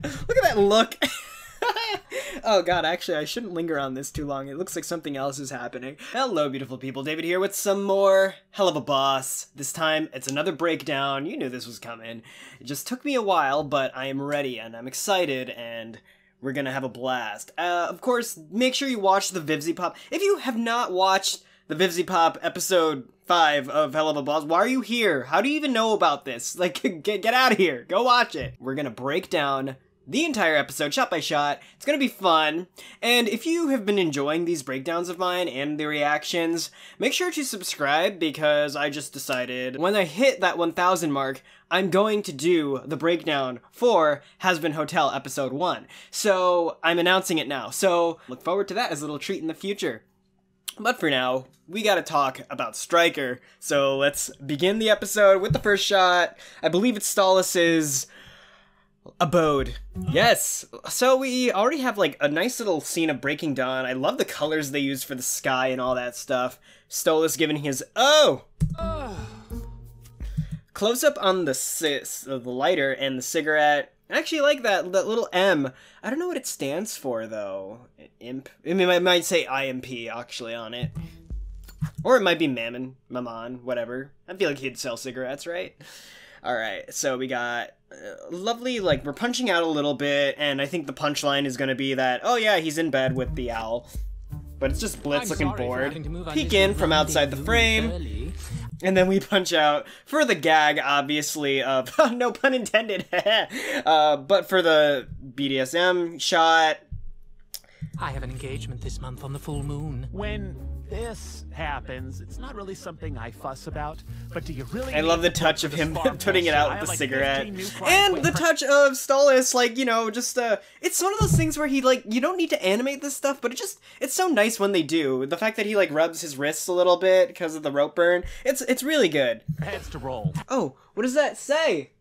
Look at that look. Oh god, actually I shouldn't linger on this too long. It looks like something else is happening. Hello beautiful people, David here with some more Helluva Boss. This time it's another breakdown. You knew this was coming. It just took me a while, but I am ready and I'm excited and we're gonna have a blast. Of course, make sure you watch the Vivziepop. If you have not watched the Vivziepop episode 5 of Helluva Boss, why are you here? How do you even know about this? Like, get out of here. Go watch it. We're gonna break down the entire episode, shot by shot. It's gonna be fun. And if you have been enjoying these breakdowns of mine and the reactions, make sure to subscribe because I just decided when I hit that 1,000 mark, I'm going to do the breakdown for Hazbin Hotel episode 1. So I'm announcing it now. So look forward to that as a little treat in the future. But for now, we gotta talk about Striker. So let's begin the episode with the first shot. I believe it's Stolas's abode. Yes. So we already have like a nice little scene of breaking dawn. I love the colors they use for the sky and all that stuff. Stolas giving his close up on the lighter and the cigarette. I actually like that little M. I don't know what it stands for though. Imp. I mean, I might say IMP actually on it. Or it might be Mammon, whatever. I feel like he'd sell cigarettes, right? Alright, so we got lovely, like, we're punching out a little bit, and I think the punchline is gonna be that, oh yeah, he's in bed with the owl. But it's just Blitz looking bored. Peek in from outside the frame. And then we punch out for the gag, obviously, of, no pun intended, but for the BDSM shot. I have an engagement this month on the full moon. When this happens, it's not really something I fuss about, but do you really? I love the touch of him putting it out with the cigarette. And the touch of Stolas, like, you know, just, it's one of those things where he, like, you don't need to animate this stuff, but it's so nice when they do. The fact that he, like, rubs his wrists a little bit because of the rope burn, it's really good. Heads to roll. Oh, what does that say?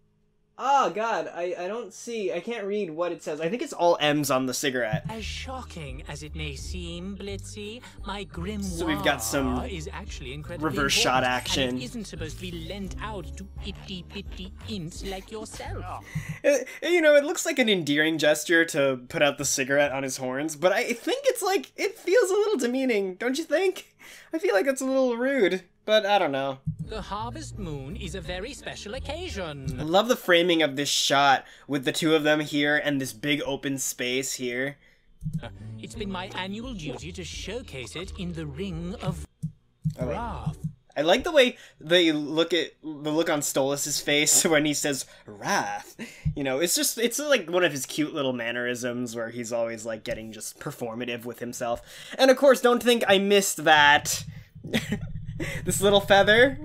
Oh god, I don't see, I can't read what it says. I think it's all M's on the cigarette. As shocking as it may seem, Blitzy, my grimoire so we've got some is actually incredibly reverse shot action. And it isn't supposed to be lent out to itty-bitty imps like yourself. You know, it looks like an endearing gesture to put out the cigarette on his horns, but I think it's like, it feels a little demeaning, don't you think? I feel like it's a little rude, but I don't know. The harvest moon is a very special occasion. I love the framing of this shot with the two of them here and this big open space here. It's been my annual duty to showcase it in the Ring of Wrath. I like the way they look at the look on Stolas' face when he says wrath. You know, it's like one of his cute little mannerisms where he's always like getting just performative with himself. And of course, don't think I missed that. This little feather.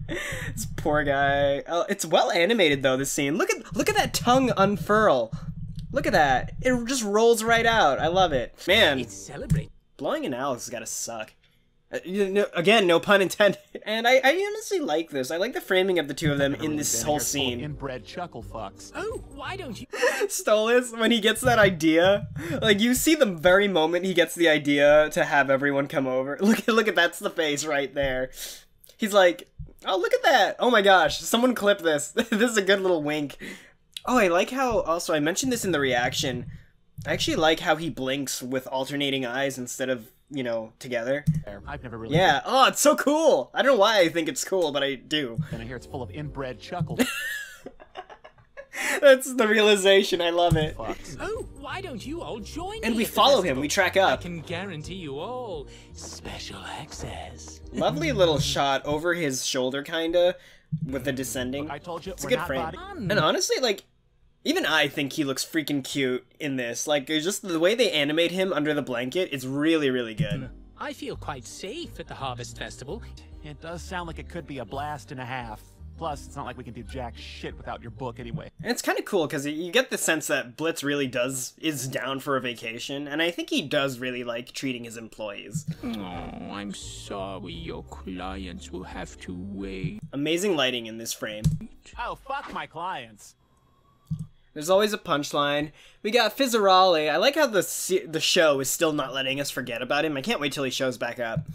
This poor guy. Oh, it's well animated though, this scene. Look at that tongue unfurl. Look at that. It just rolls right out. I love it. Man, blowing an owl has gotta suck. Again, no pun intended. And I honestly like this. I like the framing of the two of them in this whole scene. Inbred chuckle fucks. Oh, why don't you? Stolas, when he gets that idea, like you see the very moment he gets the idea to have everyone come over. Look at that's the face right there. He's like, oh look at that. Oh my gosh, someone clip this. This is a good little wink. Oh, I like how also I mentioned this in the reaction. I actually like how he blinks with alternating eyes instead of, you know, together. I've never really. Yeah. Oh, it's so cool. I don't know why I think it's cool, but I do. And I hear it's full of inbred chuckle. That's the realization. I love it. Oh, why don't you all join and me we at the follow him. festival? We track up. I can guarantee you all special access. Lovely little shot over his shoulder, kinda, with the descending. Look, I told you, it's a good frame. And honestly, like, even I think he looks freaking cute in this. Like, just the way they animate him under the blanket is really, really good. I feel quite safe at the Harvest Festival. It does sound like it could be a blast and a half. Plus, it's not like we can do jack shit without your book anyway. And it's kind of cool because you get the sense that Blitz really is down for a vacation, and I think he does really like treating his employees. Oh, I'm sorry your clients will have to wait. Amazing lighting in this frame. Oh, fuck my clients. There's always a punchline. We got Fizzarale. I like how the show is still not letting us forget about him. I can't wait till he shows back up.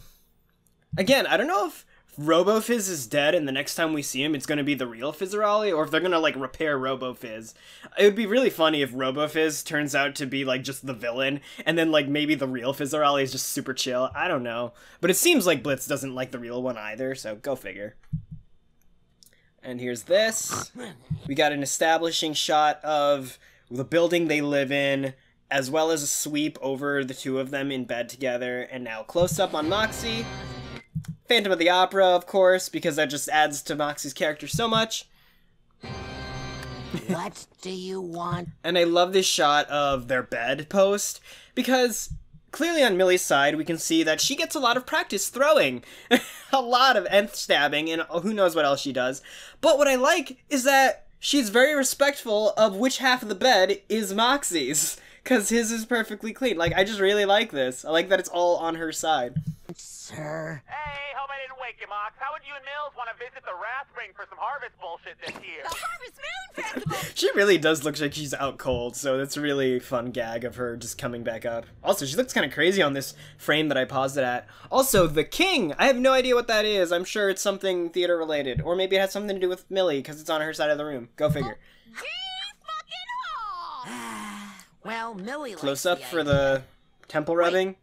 Again, I don't know if RoboFizz is dead and the next time we see him it's gonna be the real Fizzerali, or if they're gonna like repair RoboFizz. It would be really funny if RoboFizz turns out to be like just the villain and then like maybe the real Fizzerali is just super chill. I don't know. But it seems like Blitz doesn't like the real one either, so go figure. And here's this. We got an establishing shot of the building they live in, as well as a sweep over the two of them in bed together, and now close up on Moxxie. Phantom of the Opera, of course, because that just adds to Moxxie's character so much. What do you want? And I love this shot of their bed post, because clearly on Millie's side, we can see that she gets a lot of practice throwing. A lot of nth stabbing, and who knows what else she does. But what I like is that she's very respectful of which half of the bed is Moxxie's, because his is perfectly clean. Like, I just really like this. I like that it's all on her side. Sir. Hey, hope I didn't wake you, Mox. How would you and Mills want to visit the Wrath Spring for some harvest bullshit this year? The Harvest Moon Festival! She really does look like she's out cold, so that's a really fun gag of her just coming back up. Also, she looks kind of crazy on this frame that I paused it at. Also, the king! I have no idea what that is. I'm sure it's something theater related. Or maybe it has something to do with Millie, because it's on her side of the room. Go figure. Well, Millie Close likes up for the temple rubbing.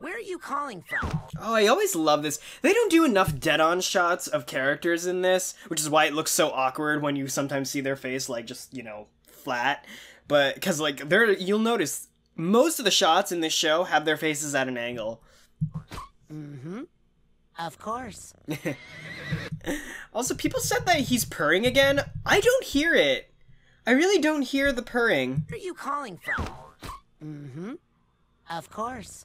Where are you calling from? Oh, I always love this. They don't do enough dead-on shots of characters in this, which is why it looks so awkward when you sometimes see their face, like, just, you know, flat. But, because, like, you'll notice, most of the shots in this show have their faces at an angle. Mm-hmm. Of course. Also, people said that he's purring again. I don't hear it. I really don't hear the purring. Where are you calling from? Mm-hmm. Of course.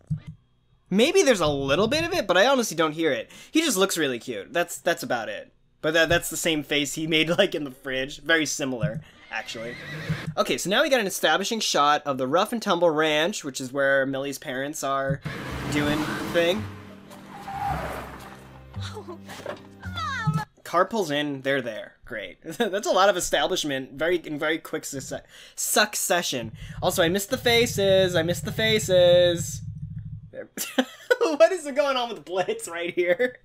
Maybe there's a little bit of it, but I honestly don't hear it. He just looks really cute. That's about it. But that's the same face he made, like, in the fridge. Very similar, actually. Okay, so now we got an establishing shot of the Rough and Tumble Ranch, which is where Millie's parents are doing the thing. Mom! Car pulls in, they're there. Great. That's a lot of establishment in very quick succession. Also, I missed the faces. What is going on with Blitz right here?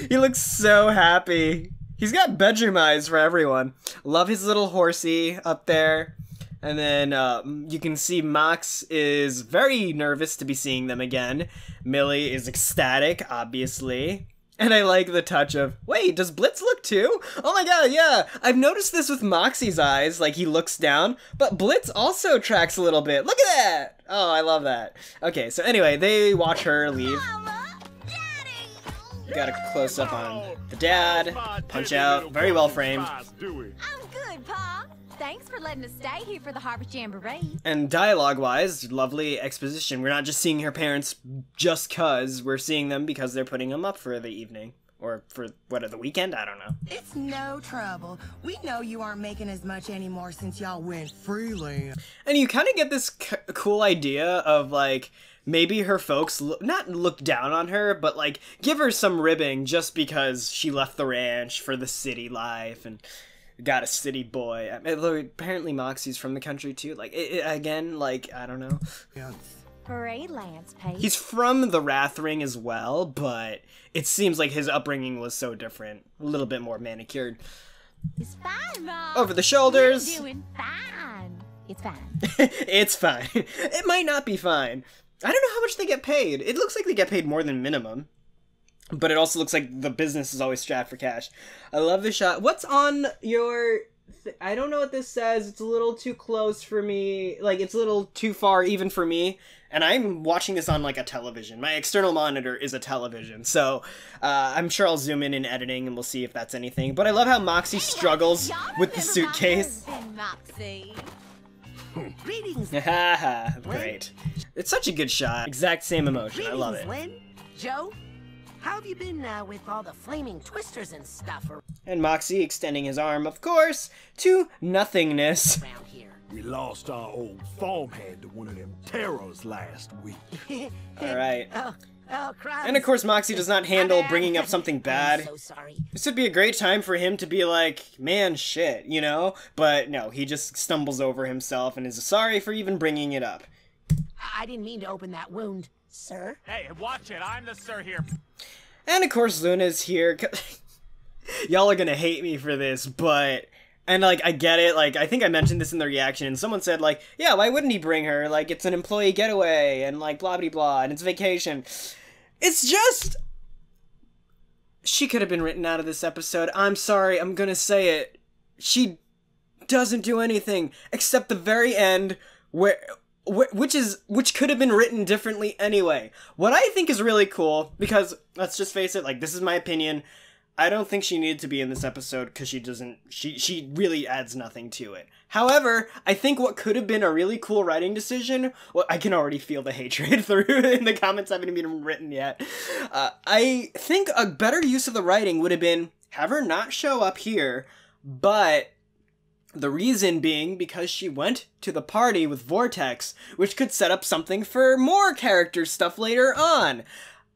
He looks so happy. He's got bedroom eyes for everyone. Love his little horsey up there. And then you can see Mox is very nervous to be seeing them again. Millie is ecstatic, obviously. And I like the touch of, wait, does Blitz look too? Oh my god, yeah. I've noticed this with Moxxie's eyes, like he looks down, but Blitz also tracks a little bit. Look at that! Oh, I love that. Okay, so anyway, they watch her leave. Mama! Daddy! Got a close up on the dad, punch out, very well framed. I'm good, Pa. Thanks for letting us stay here for the Harvest Jamboree. And dialogue-wise, lovely exposition. We're not just seeing her parents just 'cause, we're seeing them because they're putting them up for the evening. Or for, the weekend? I don't know. It's no trouble. We know you aren't making as much anymore since y'all went freelance. And you kind of get this cool idea of, like, maybe her folks not look down on her, but, like, give her some ribbing just because she left the ranch for the city life and got a city boy. Apparently Moxxie's from the country too. Like, again, like, I don't know. Yeah. Parade Lance, Paige. He's from the Wrath Ring as well, but it seems like his upbringing was so different. A little bit more manicured. It's fine, Mom. Over the shoulders. We're doing fine. It's fine. It's fine. It might not be fine. I don't know how much they get paid. It looks like they get paid more than minimum. But it also looks like the business is always strapped for cash. I love the shot. What's on your... I don't know what this says. It's a little too close for me. Like, it's a little too far even for me. And I'm watching this on, like, a television. My external monitor is a television. So, I'm sure I'll zoom in editing and we'll see if that's anything. But I love how Moxxie struggles with the suitcase. Moxxie. Greetings. Haha, great. It's such a good shot. Exact same emotion. I love it. Lynn. Joe? How have you been with all the flaming twisters and stuff And Moxxie extending his arm, of course, to nothingness. around here? We lost our old farmhand to one of them terrors last week. Alright. Oh, crumbs. And of course Moxxie does not handle bringing up something bad. I'm so sorry. This would be a great time for him to be like, man, shit, you know? But no, he just stumbles over himself and is sorry for even bringing it up. I didn't mean to open that wound, sir. Hey, watch it. I'm the sir here. And of course Loona's here. Y'all are gonna hate me for this, but... And, like, I get it, like, I think I mentioned this in the reaction, and someone said, like, yeah, why wouldn't he bring her? Like, it's an employee getaway, and, like, blah, blah, blah, and it's vacation. It's just... She could have been written out of this episode. I'm sorry, I'm gonna say it. She doesn't do anything, except the very end, which could have been written differently anyway. What I think is really cool, because, let's just face it, like, this is my opinion, I don't think she needed to be in this episode because she really adds nothing to it. However, I think what could have been a really cool writing decision, well, I can already feel the hatred through in the comments haven't even written yet. I think a better use of the writing would have been have her not show up here, but the reason being because she went to the party with Vortex, which could set up something for more character stuff later on.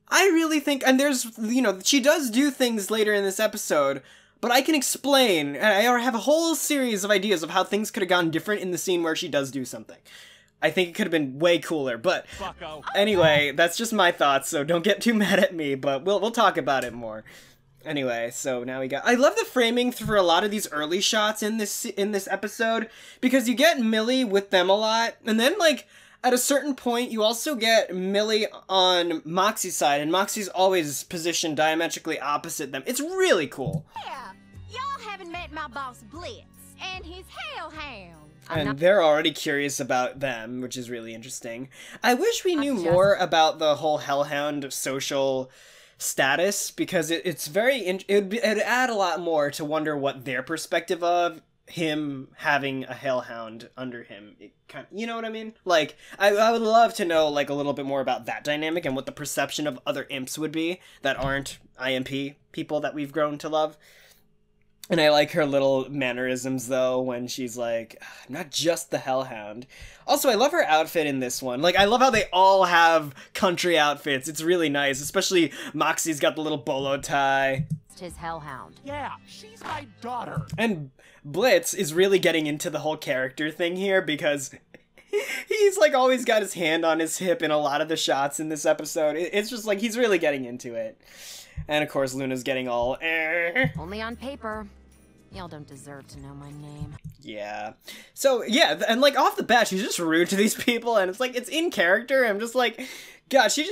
I really think, and there's, you know, she does do things later in this episode, but I can explain, and I have a whole series of ideas of how things could have gone different in the scene where she does do something. I think it could have been way cooler, but anyway, that's just my thoughts, so don't get too mad at me, but we'll talk about it more. Anyway, so now we got... I love the framing for a lot of these early shots in this episode, because you get Millie with them a lot, and then, like... At a certain point, you also get Millie on Moxxie's side, and Moxxie's always positioned diametrically opposite them. It's really cool. Yeah, y'all haven't met my boss Blitz and his hellhound. And they're already curious about them, which is really interesting. I wish we knew more about the whole hellhound social status, because it's very... It'd add a lot more to wonder what their perspective of him having a hellhound under him, you know what I mean? Like, I would love to know, like, a little bit more about that dynamic and what the perception of other imps would be that aren't IMP people that we've grown to love. And I like her little mannerisms, though, when she's like, not just the hellhound. Also, I love her outfit in this one. Like, I love how they all have country outfits. It's really nice, especially Moxxie's got the little bolo tie. His hellhound. Yeah, she's my daughter. And Blitz is really getting into the whole character thing here because he's like always got his hand on his hip in a lot of the shots in this episode. It's just like he's really getting into it. And of course Loona's getting all Only on paper. Y'all don't deserve to know my name. Yeah. So yeah, and like off the bat she's just rude to these people, and it's like it's in character. I'm just like, God, she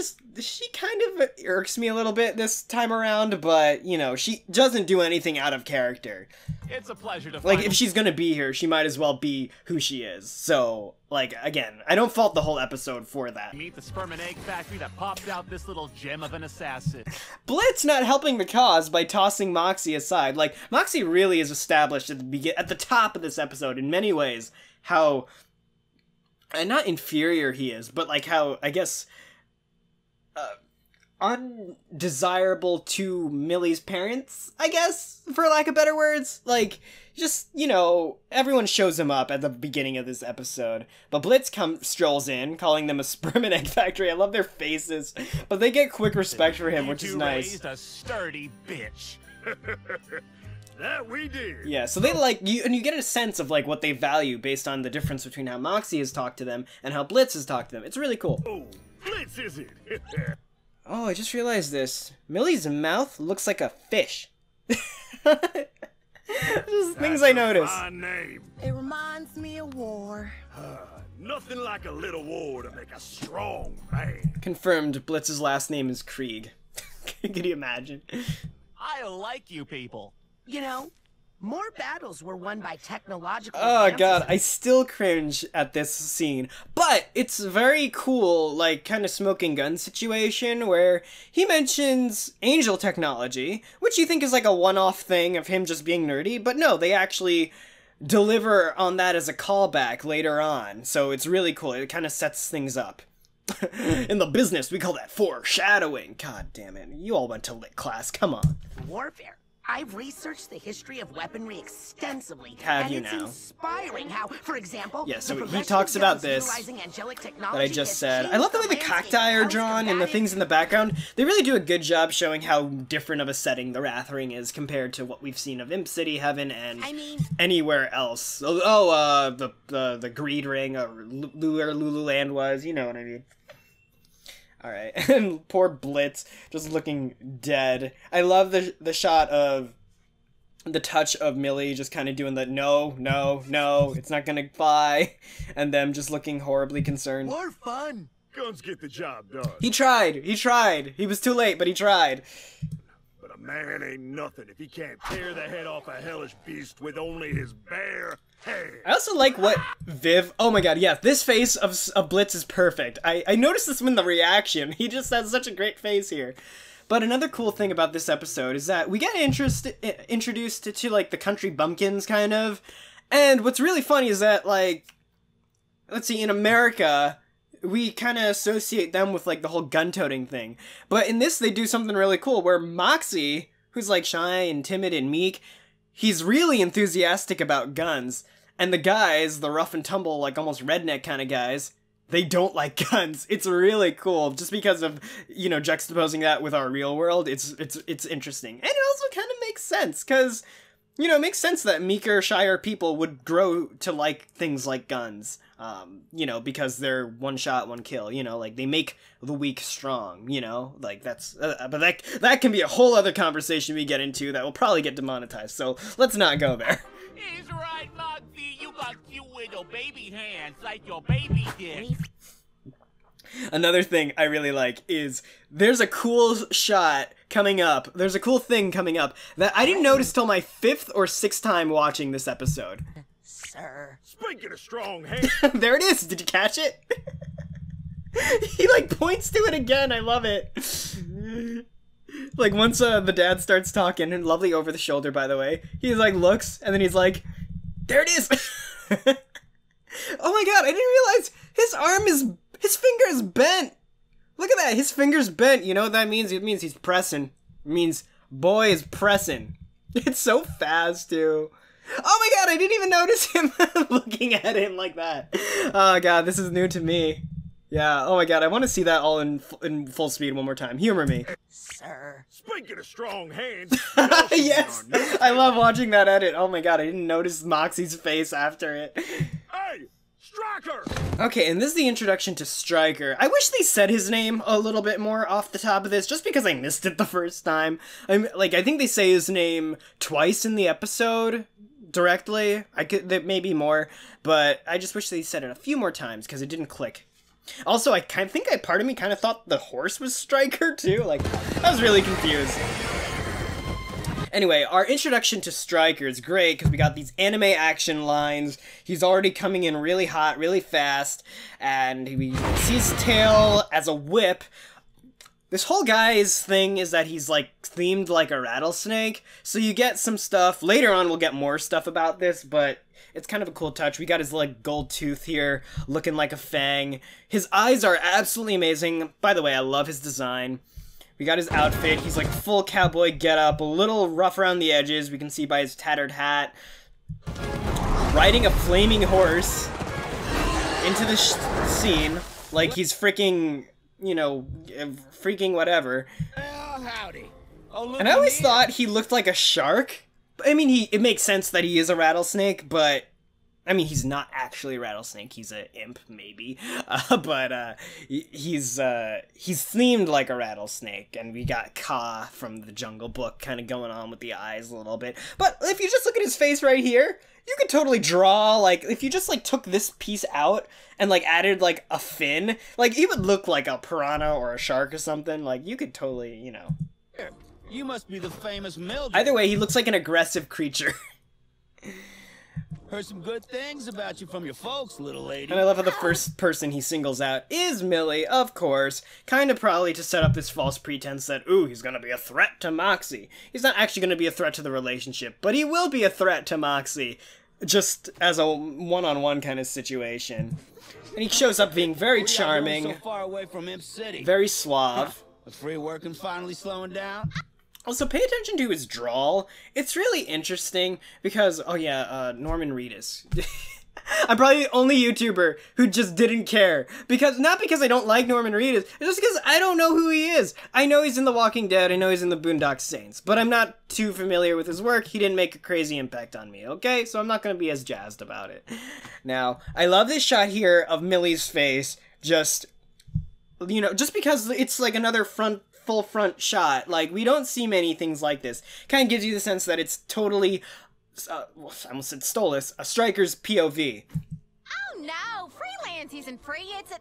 kind of irks me a little bit this time around, but, you know, she doesn't do anything out of character. It's a pleasure to like, if she's gonna be here, she might as well be who she is. So, like, again, I don't fault the whole episode for that. Meet the sperm and egg factory that popped out this little gem of an assassin. Blitz not helping the cause by tossing Moxxie aside. Like, Moxxie really is established at the top of this episode in many ways how, and not inferior he is, but like how, I guess, undesirable to Millie's parents, I guess, for lack of better words. Like, just, you know, everyone shows him up at the beginning of this episode, but Blitz strolls in, calling them a sperm and egg factory. I love their faces, but they get quick respect for him, which is nice. Raised a sturdy bitch. That we did. Yeah, so they like you, and you get a sense of like what they value based on the difference between how Moxxie has talked to them and how Blitz has talked to them. It's really cool. Oh, Blitz is it? Oh, I just realized this. Millie's mouth looks like a fish. Just things I noticed. My name. It reminds me of war. Nothing like a little war to make a strong man. Confirmed, Blitz's last name is Krieg. Can you imagine? I like you people. You know, more battles were won by technological Oh advances. god, I still cringe at this scene. But it's very cool, like, kind of smoking gun situation where he mentions angel technology, which you think is like a one-off thing of him just being nerdy, but no, they actually deliver on that as a callback later on. So it's really cool. It kind of sets things up. In the business, we call that foreshadowing. God damn it. You all went to lit class. Come on. Warfare. I've researched the history of weaponry extensively. Have and you it's now? Inspiring how, for example, Yeah, so the he progression talks of about guns this utilizing angelic that I technology just has said. I changed love the way the landscape cacti are of drawn and the combative. things in the background. They really do a good job showing how different of a setting the Wrath Ring is compared to what we've seen of Imp City, Heaven, and I mean, anywhere else. The Greed Ring, or where Lululand was, you know what I mean. Alright, and poor Blitz just looking dead. I love the shot of the touch of Millie just kind of doing the no, no, no, it's not gonna fly, and them just looking horribly concerned. More fun. Guns get the job done. He tried. He was too late, but he tried. But a man ain't nothing if he can't tear the head off a hellish beast with only his bare hands. I also like what Viv... Oh my god, yeah, this face of Blitz is perfect. I noticed this in the reaction. He just has such a great face here. But another cool thing about this episode is that we get introduced to, like, the country bumpkins, kind of. And what's really funny is that, like... Let's see, in America, we kind of associate them with, like, the whole gun-toting thing. But in this, they do something really cool, where Moxxie, who's, like, shy and timid and meek, he's really enthusiastic about guns. And the guys, the rough and tumble, like, almost redneck kind of guys, they don't like guns. It's really cool, just because of, you know, juxtaposing that with our real world. It's interesting. And it also kind of makes sense, because, you know, it makes sense that meeker, shyer people would grow to like things like guns. You know, because they're one shot, one kill, you know, like, they make the weak strong, you know, like, that's, but that can be a whole other conversation we get into that will probably get demonetized, so let's not go there. He's right, Moxxie. You got cute little baby hands like your baby did. Another thing I really like is there's a cool shot coming up. There's a cool thing coming up that I didn't notice till my 5th or 6th time watching this episode. Sir. Speaking of strong hands. There it is. Did you catch it? He, like, points to it again. I love it. Like, once the dad starts talking, and lovely over the shoulder, by the way, he, like, looks, and then he's like, there it is! Oh my god, I didn't realize his finger is bent! Look at that, his finger's bent. You know what that means? It means he's pressing. It means boy is pressing. It's so fast, too. Oh my god, I didn't even notice him looking at him like that. Oh god, this is new to me. Yeah, oh my god, I want to see that all in full speed one more time. Humor me. Sir. Speaking of strong hands. Yes! I love watching that edit. Oh my god, I didn't notice Moxxie's face after it. Hey! Striker! Okay, and this is the introduction to Striker. I wish they said his name a little bit more off the top of this, just because I missed it the first time. I think they say his name twice in the episode directly. There may be more, but I just wish they said it a few more times, because it didn't click. Also, part of me kind of thought the horse was Striker, too. Like, I was really confused. Anyway, our introduction to Striker is great, because we got these anime action lines. He's already coming in really hot, really fast, and we see his tail as a whip. This whole guy's thing is that he's, like, themed like a rattlesnake, so you get some stuff. Later on, we'll get more stuff about this, but it's kind of a cool touch. We got his, like, gold tooth here, looking like a fang. His eyes are absolutely amazing. By the way, I love his design. We got his outfit. He's, like, full cowboy getup, a little rough around the edges. We can see by his tattered hat. Riding a flaming horse into the scene, like he's freaking, you know, freaking whatever. Well, howdy. And I always thought he looked like a shark. I mean, it makes sense that he is a rattlesnake, but I mean, he's not actually a rattlesnake. He's an imp, maybe. But he's themed like a rattlesnake, and we got Ka from the Jungle Book kind of going on with the eyes a little bit. But if you just look at his face right here, you could totally draw, like, if you just, like, took this piece out and, like, added, like, a fin, like, he would look like a piranha or a shark or something. Like, you could totally, you know. You must be the famous Mildred. Either way, he looks like an aggressive creature. Heard some good things about you from your folks, little lady. And I love how the first person he singles out is Millie, of course. Kind of probably to set up this false pretense that, ooh, he's gonna be a threat to Moxxie. He's not actually gonna be a threat to the relationship, but he will be a threat to Moxxie. Just as a one-on-one kind of situation. And he shows up being very charming. So far away from Imp City. Very suave. The free working finally slowing down. Also, pay attention to his drawl. It's really interesting because, oh yeah, Norman Reedus. I'm probably the only YouTuber who just didn't care. Not because I don't like Norman Reedus, it's just because I don't know who he is. I know he's in The Walking Dead, I know he's in The Boondock Saints, but I'm not too familiar with his work. He didn't make a crazy impact on me, okay? So I'm not going to be as jazzed about it. Now, I love this shot here of Millie's face just you know, just because it's like another full front shot, like, we don't see many things like this. Kind of gives you the sense that it's totally, I almost said Stolas, a striker's POV. Oh no, freelance isn't free, it's a...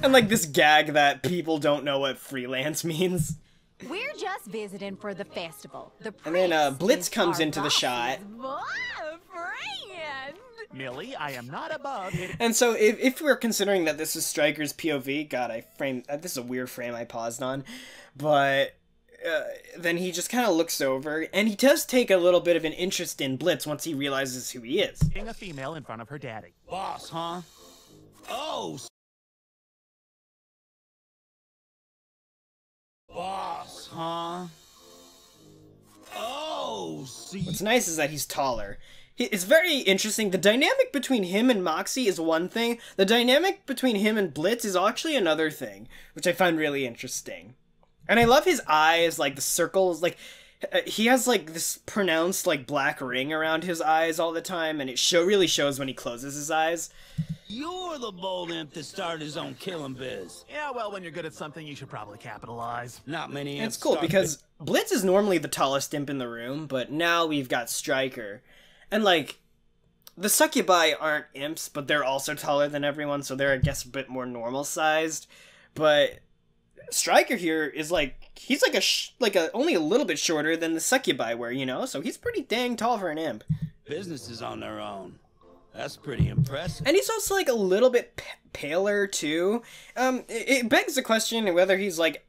And like this gag that people don't know what freelance means. We're just visiting for the festival. The And then Blitz comes into the shot. Friend! Millie, I am not above it. And so if we're considering that this is Striker's POV, God, this is a weird frame I paused on, but then he just kind of looks over, and he does take a little bit of an interest in Blitz once he realizes who he is. Being a female in front of her daddy. Boss, huh? Oh, boss, huh? Oh, see. What's nice is that he's taller. It's very interesting. The dynamic between him and Moxxie is one thing. The dynamic between him and Blitz is actually another thing, which I find really interesting. And I love his eyes, like the circles, like he has like this pronounced like black ring around his eyes all the time, and it really shows when he closes his eyes. You're the bold imp that started his own killing biz. Yeah, well, when you're good at something, you should probably capitalize. Not many And imps it's cool start because Blitz is normally the tallest imp in the room, but now we've got Striker. And like, the succubi aren't imps, but they're also taller than everyone, so they're, I guess, a bit more normal sized. But Striker here is like, he's like only a little bit shorter than the succubi were, you know? So he's pretty dang tall for an imp. businesses on their own. That's pretty impressive. And he's also like a little bit paler too. It begs the question whether he's like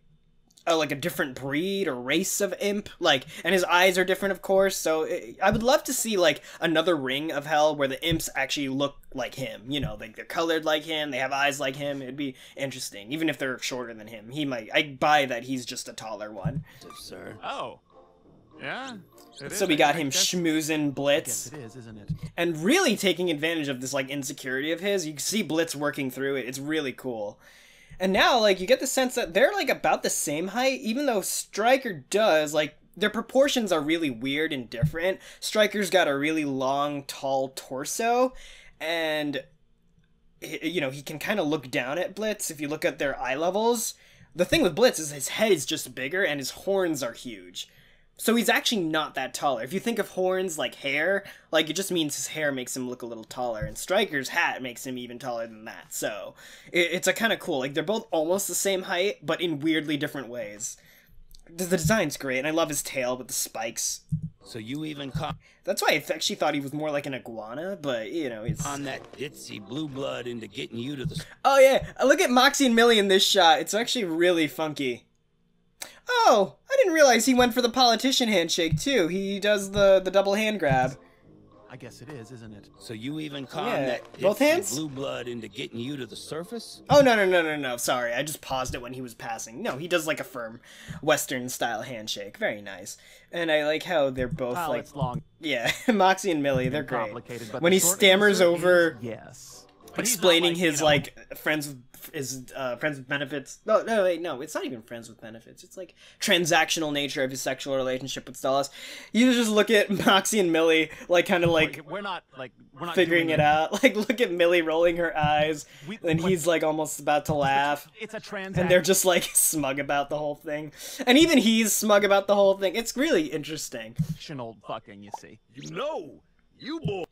a different breed or race of imp, like, and his eyes are different, of course. So I would love to see like another Ring of Hell where the imps actually look like him. You know, like they're colored like him, they have eyes like him. It'd be interesting, even if they're shorter than him. I buy that he's just a taller one. Sir. Oh, yeah. So we got him schmoozing Blitz. Yes, it is, isn't it? And really taking advantage of this like insecurity of his. You can see Blitz working through it. It's really cool. And now, like, you get the sense that they're, like, about the same height, even though Striker does, like, their proportions are really weird and different. Striker's got a really long, tall torso, and, you know, he can kind of look down at Blitz if you look at their eye levels. The thing with Blitz is his head is just bigger, and his horns are huge. So he's actually not that taller. If you think of horns like hair, like, it just means his hair makes him look a little taller, and Striker's hat makes him even taller than that. So it's a kind of cool, like, they're both almost the same height, but in weirdly different ways. The design's great, and I love his tail with the spikes. So you even caught That's why I actually thought he was more like an iguana, but, you know, he's... on that itsy blue blood into getting you to the... Oh, yeah, look at Moxxie and Millie in this shot. It's actually really funky. Oh, I didn't realize he went for the politician handshake, too. He does the double hand grab. I guess it is, isn't it? So you even caught Yeah. that Both itsy hands? blue blood into getting you to the surface? Oh, no, sorry. I just paused it when he was passing. No, he does like a firm Western-style handshake. Very nice. And I like how they're both Well, like... it's long. Yeah, Moxxie and Millie, they're great. Complicated, but When the he short stammers answer over... is yes. But he's not explaining like, his you know, like friends with benefits. No, wait, no, it's not even friends with benefits. It's like transactional nature of his sexual relationship with Stolas. You just look at Moxxie and Millie, like kind of like we're not figuring doing it out. Like look at Millie rolling her eyes, and but- he's like almost about to laugh. It's a transaction. And they're just like smug about the whole thing, and even he's smug about the whole thing. It's really interesting. Old fucking, you see. You know, you boy.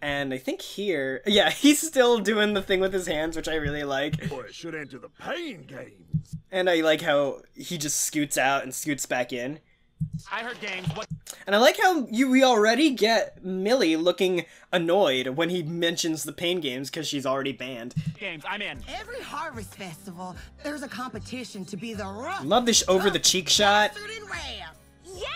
And I think here, yeah, he's still doing the thing with his hands, which I really like. Boy, should enter the pain games. And I like how he just scoots out and scoots back in. I heard games. What? And I like how we already get Millie looking annoyed when he mentions the pain games because she's already banned. Games? I'm in. Every harvest festival, there's a competition to be the rough. Love this over the cheek shot. bastard in rap. Yeah!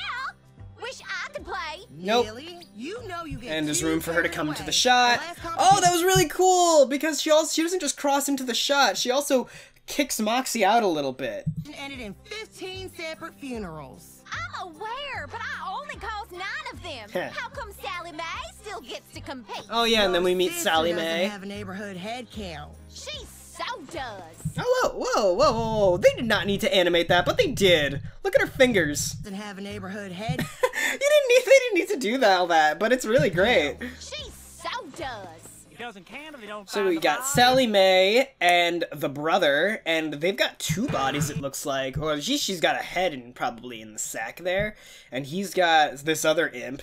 Wish I could play. Nope. Millie, you know you get And there's two room for her to turns come away. to the shot. last Oh, that was really cool because she doesn't just cross into the shot. She also kicks Moxxie out a little bit. competition ended in 15 separate funerals. I'm aware, but I only caused 9 of them. How come Sally Mae still gets to compete? Oh yeah, and then we meet Sister Sally doesn't Mae. have a neighborhood head count. She so does. Oh, whoa. They did not need to animate that, but they did. Look at her fingers. Doesn't have a neighborhood head. They didn't need to do all that, but it's really great. She so does. because in Canada they don't. So we got Sally Mae and the brother, and they've got two bodies, it looks like. Or she's got a head and probably in the sack there, and he's got this other imp.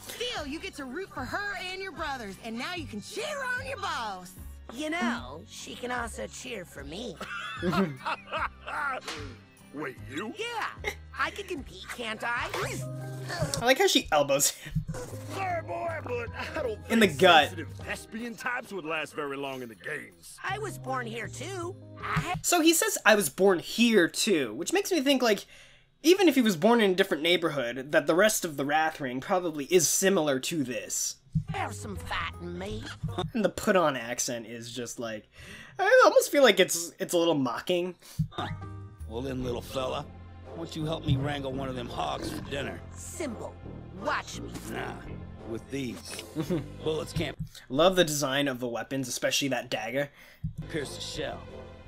Still, you get to root for her and your brothers, and now you can cheer on your boss. You know, she can also cheer for me. Wait, you? Yeah, I can compete, can't I? I like how she elbows him Sorry, boy, but I don't think in the gut. sensitive thespian types would last very long in the games. I was born here too. So he says, I was born here too, which makes me think, like, even if he was born in a different neighborhood, that the rest of the Wrath Ring probably is similar to this. Have some fat in me. And the put-on accent is just like, I almost feel like it's a little mocking. Well then, little fella, why don't you help me wrangle one of them hogs for dinner? Simple. Watch me. Nah, with these. Bullets can't Love the design of the weapons, especially that dagger. pierce the shell.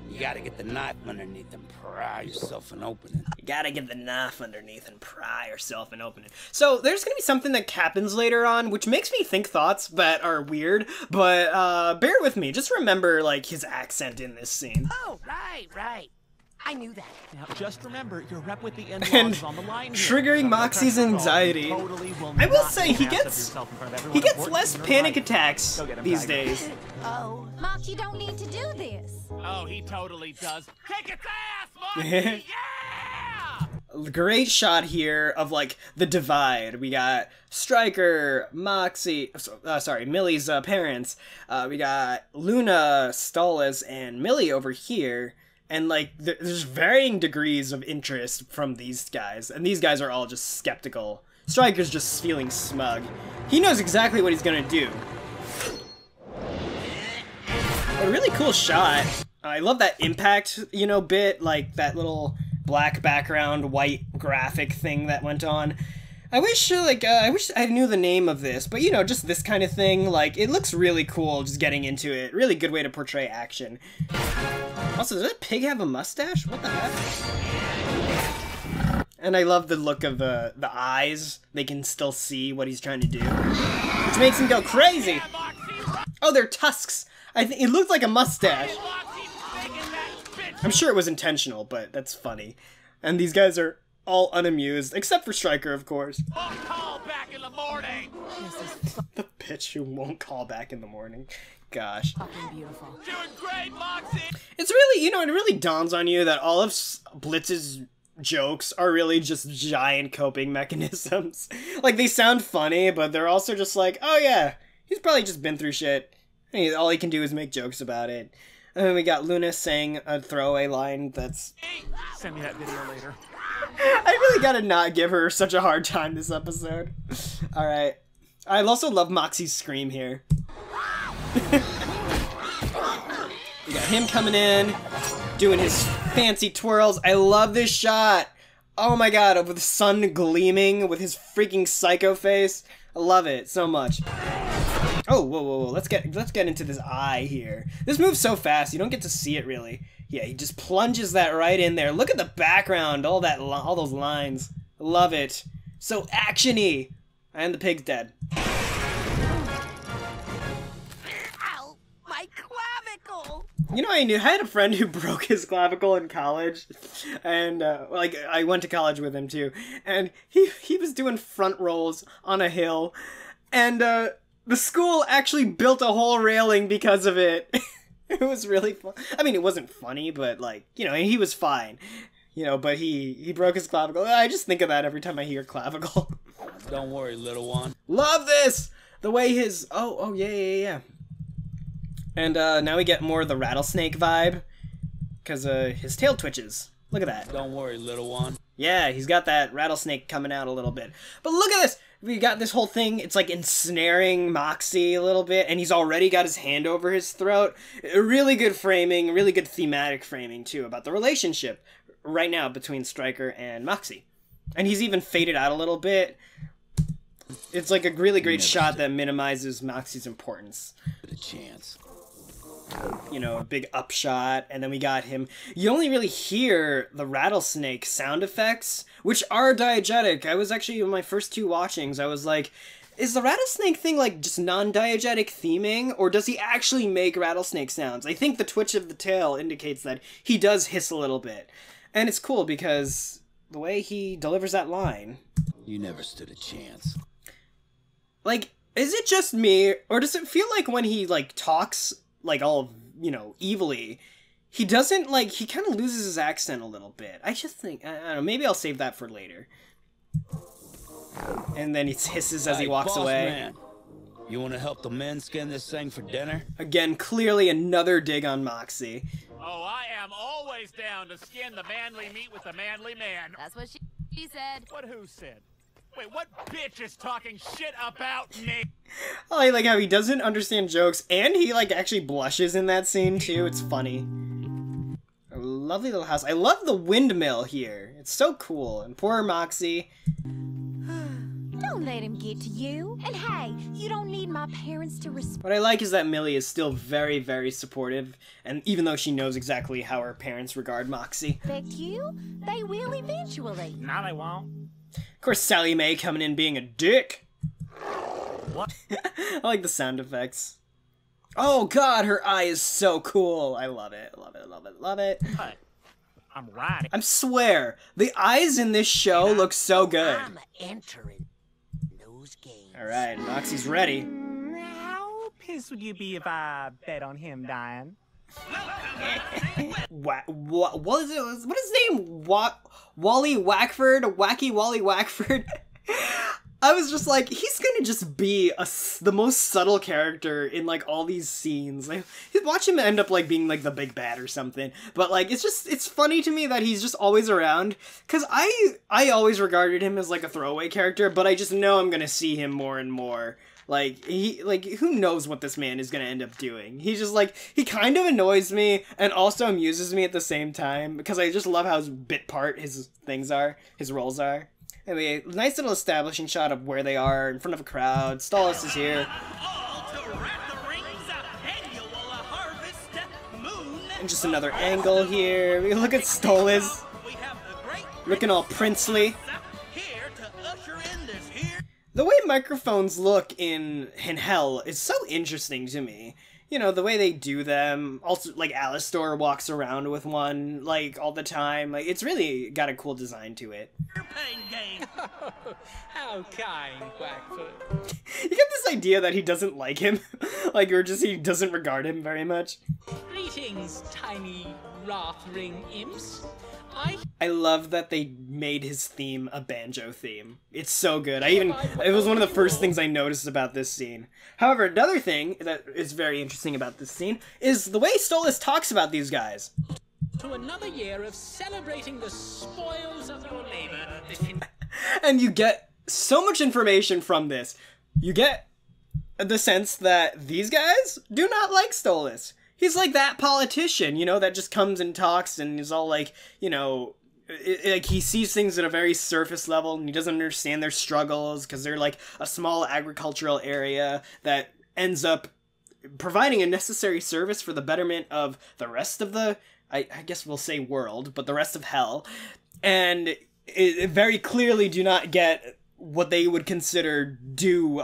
You gotta get the knife underneath and pry yourself an opening. You gotta get the knife underneath and pry yourself and open it. So there's gonna be something that happens later on, which makes me think thoughts that are weird, but bear with me. Just remember, like, his accent in this scene. Oh, right. I knew that. Now, just remember, your rep with the And in-laws is on the line here. triggering Moxxie's anxiety. I will say, he gets less panic attacks these days. Oh. Moxxie don't need to do this. Oh, he totally does. Kick its ass, Moxxie! Yeah! Great shot here of, like, the divide. We got Stryker, Moxxie, Millie's parents. We got Loona, Stolas, and Millie over here. And, like, there's varying degrees of interest from these guys. And these guys are all just skeptical. Stryker's just feeling smug. He knows exactly what he's gonna do. A really cool shot. I love that impact, you know, bit. Like, that little black background, white graphic thing that went on. I wish I knew the name of this. But, you know, just this kind of thing. Like, it looks really cool just getting into it. Really good way to portray action. Also, does that pig have a mustache? What the heck? And I love the look of the eyes. They can still see what he's trying to do. Which makes him go crazy! Oh, they're tusks! I think it looked like a mustache. I'm sure it was intentional, but that's funny. And these guys are all unamused, except for Stryker, of course. Call back in the morning! The bitch who won't call back in the morning. Gosh. Fucking beautiful. Doing great, Moxxie! It's really, you know, it really dawns on you that all of Blitz's jokes are really just giant coping mechanisms. Like, they sound funny, but they're also just like, oh yeah, he's probably just been through shit. And all he can do is make jokes about it. And then we got Loona saying a throwaway line that's... Send me that video later. I really gotta not give her such a hard time this episode. Alright. I also love Moxxie's scream here. We got him coming in, doing his fancy twirls. I love this shot. Oh my god, with the sun gleaming with his freaking psycho face. I love it so much. Oh, whoa. Let's get into this eye here. This moves so fast, you don't get to see it really. Yeah, he just plunges that right in there. Look at the background, all those lines. Love it. So action-y. And the pig's dead. Ow! My clavicle! You know, I had a friend who broke his clavicle in college, and like I went to college with him too, and he was doing front rolls on a hill, and the school actually built a whole railing because of it. It was really fun. I mean, it wasn't funny, but like, you know, he was fine, you know, but he broke his clavicle. I just think of that every time I hear clavicle. Don't worry, little one. Love this! The way his... Oh, yeah. And now we get more of the rattlesnake vibe, because his tail twitches. Look at that. Don't worry, little one. Yeah, he's got that rattlesnake coming out a little bit. But look at this! We got this whole thing, it's like ensnaring Moxxie a little bit, and he's already got his hand over his throat. Really good framing, really good thematic framing, too, about the relationship right now between Stryker and Moxxie. And he's even faded out a little bit. It's like a really great shot that minimizes Moxxie's importance. A chance. You know, a big upshot, and then we got him. You only really hear the rattlesnake sound effects, which are diegetic. I was actually, in my first two watchings, I was like, Is the rattlesnake thing, like, just non-diegetic theming, or does he actually make rattlesnake sounds? I think the twitch of the tail indicates that he does hiss a little bit. And it's cool because the way he delivers that line... You never stood a chance. Like, is it just me, or does it feel like when he, like, talks, like, all, you know, evilly, he doesn't, like, he kind of loses his accent a little bit. I just think, I don't know, maybe I'll save that for later. And then he hisses as he walks away. Man. You want to help the men skin this thing for dinner? Again, clearly another dig on Moxxie. Oh, I am always down to skin the manly meat with the manly man. That's what she said. What who said? Wait, what bitch is talking shit about me? I like how he doesn't understand jokes, and he, like, actually blushes in that scene, too. It's funny. A lovely little house. I love the windmill here. It's so cool. And poor Moxxie. Don't let him get to you. And hey, you don't need my parents to respect. What I like is that Millie is still very, very supportive, and even though she knows exactly how her parents regard Moxxie. You, they will eventually. No, they won't. Of course, Sally Mae coming in being a dick. What? I like the sound effects. Oh god, her eye is so cool. I love it, love it, love it, love it. Hey, I'm riding. I swear, the eyes in this show look so good. I'm entering those games. Alright, Moxxie's ready. How pissed would you be if I bet on him dying? What is it? What is his name? Wally Wackford? Wacky Wally Wackford? I was just like, he's gonna just be the most subtle character in, like, all these scenes. Like, watch him end up, like, being, like, the big bad or something. But, like, it's funny to me that he's just always around. Because I always regarded him as, like, a throwaway character, but I just know I'm gonna see him more and more. Like, who knows what this man is gonna end up doing? He's just, like, he kind of annoys me and also amuses me at the same time, because I just love how bit part his roles are. Anyway, nice little establishing shot of where they are in front of a crowd. Stolas is here. And just another angle here. We look at Stolas. Looking all princely. The way microphones look in Hell is so interesting to me. You know, the way they do them. Also, like, Alistor walks around with one, like, all the time. Like, it's really got a cool design to it. How kind, Wackford. You get this idea that he doesn't like him. Like, or just he doesn't regard him very much. Greetings, tiny wrath-ring imps. I love that they made his theme a banjo theme. It's so good. It was one of the first things I noticed about this scene. However, another thing that is very interesting about this scene is the way Stolas talks about these guys. To another year of celebrating the spoils of your labor. And you get so much information from this. You get the sense that these guys do not like Stolas. He's like that politician, you know, that just comes and talks and is all like, you know, like he sees things at a very surface level and he doesn't understand their struggles because they're like a small agricultural area that ends up providing a necessary service for the betterment of the rest of the, I guess we'll say world, but the rest of Hell. And it very clearly do not get what they would consider due,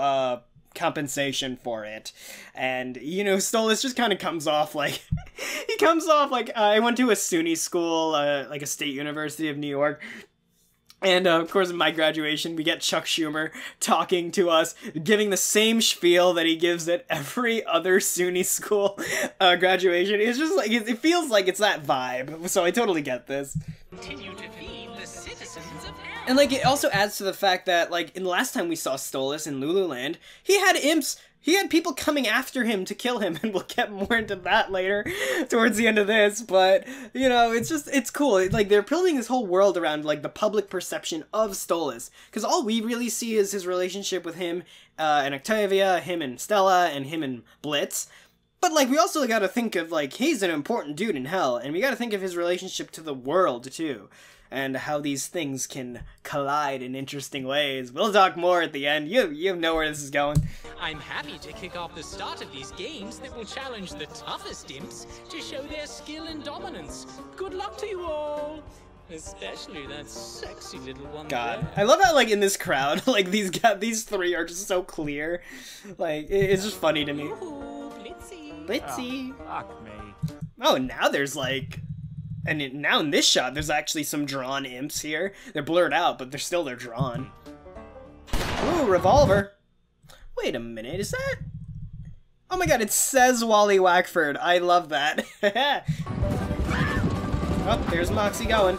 compensation for it. And, you know, Stolas just kind of comes off like, he comes off like, I went to a SUNY school, like a state university of New York, and of course in my graduation we get Chuck Schumer talking to us, giving the same spiel that he gives at every other SUNY school graduation. It's just like, it feels like it's that vibe, so I totally get this. Continue to feed the citizens of Hell. And, like, it also adds to the fact that, like, in the last time we saw Stolas in Lululand, he had imps. He had people coming after him to kill him, and we'll get more into that later, towards the end of this, but, you know, it's cool. Like, they're building this whole world around, like, the public perception of Stolas, because all we really see is his relationship with him and Octavia, him and Stella, and him and Blitz. But, like, we also gotta think of, like, he's an important dude in Hell, and we gotta think of his relationship to the world, too. And how these things can collide in interesting ways. We'll talk more at the end. You know where this is going. I'm happy to kick off the start of these games that will challenge the toughest imps to show their skill and dominance. Good luck to you all. Especially that sexy little one. God, there. I love how like in this crowd, like these three are just so clear. Like it's just funny to me. Ooh, Blitzy. Blitzy. Oh, fuck me. Oh, now there's like, now in this shot, there's actually some drawn imps here. They're blurred out, but they're drawn. Ooh, revolver. Wait a minute, is that? Oh my god, it says Wally Wackford. I love that. Oh, there's Moxxie going.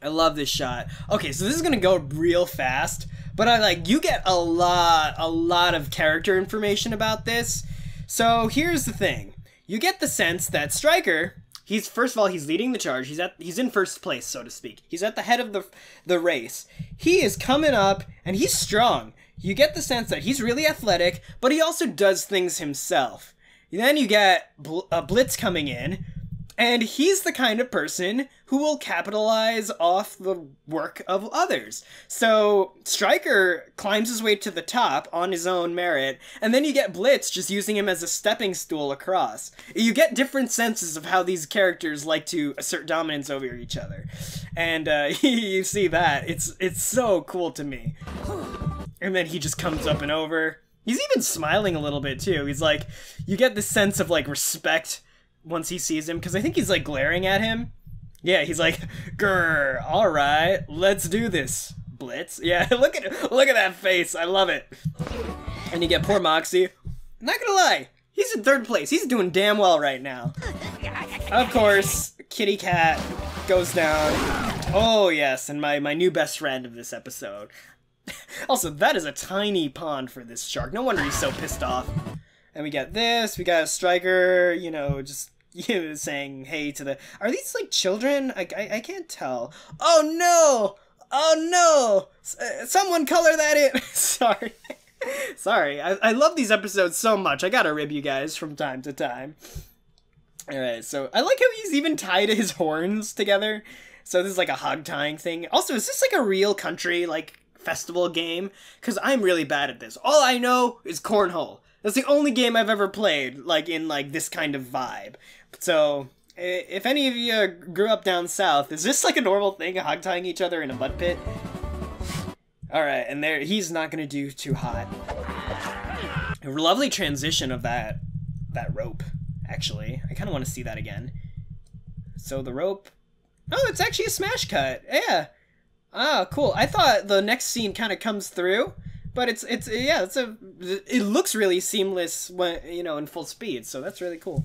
I love this shot. Okay, so this is gonna go real fast, but you get a lot of character information about this. So here's the thing. You get the sense that Stryker, first of all, he's leading the charge. He's in first place, so to speak. He's at the head of the race. He is coming up, and he's strong. You get the sense that he's really athletic, but he also does things himself. Then you get Blitz coming in, and he's the kind of person who will capitalize off the work of others. So Stryker climbs his way to the top on his own merit, and then you get Blitz just using him as a stepping stool across. You get different senses of how these characters like to assert dominance over each other. And you see that. It's so cool to me. And then he just comes up and over. He's even smiling a little bit too. He's like, you get this sense of like respect once he sees him, because I think he's like glaring at him. Yeah, he's like, grr, all right, let's do this, Blitz. Yeah, look at that face. I love it. And you get poor Moxxie. Not gonna lie, he's in third place. He's doing damn well right now. Of course, Kitty Cat goes down. Oh yes, and my new best friend of this episode. Also, that is a tiny pond for this shark. No wonder he's so pissed off. And we got this. We got Stryker, just saying hey to the... Are these, like, children? I can't tell. Oh, no! Oh, no! Someone color that in! Sorry. Sorry. I love these episodes so much. I gotta rib you guys from time to time. Alright, so I like how he's even tied his horns together. So this is, like, a hog tying thing. Also, is this, like, a real country, like, festival game? Because I'm really bad at this. All I know is cornhole. That's the only game I've ever played, like, in, like, this kind of vibe. So, if any of you grew up down south, is this, like, a normal thing, hog-tying each other in a mud pit? Alright, and he's not gonna do too hot. A lovely transition of that rope, actually. I kind of want to see that again. So, the rope... Oh, it's actually a smash cut! Yeah! Ah, cool. I thought the next scene kind of comes through. But it looks really seamless when, in full speed, so that's really cool.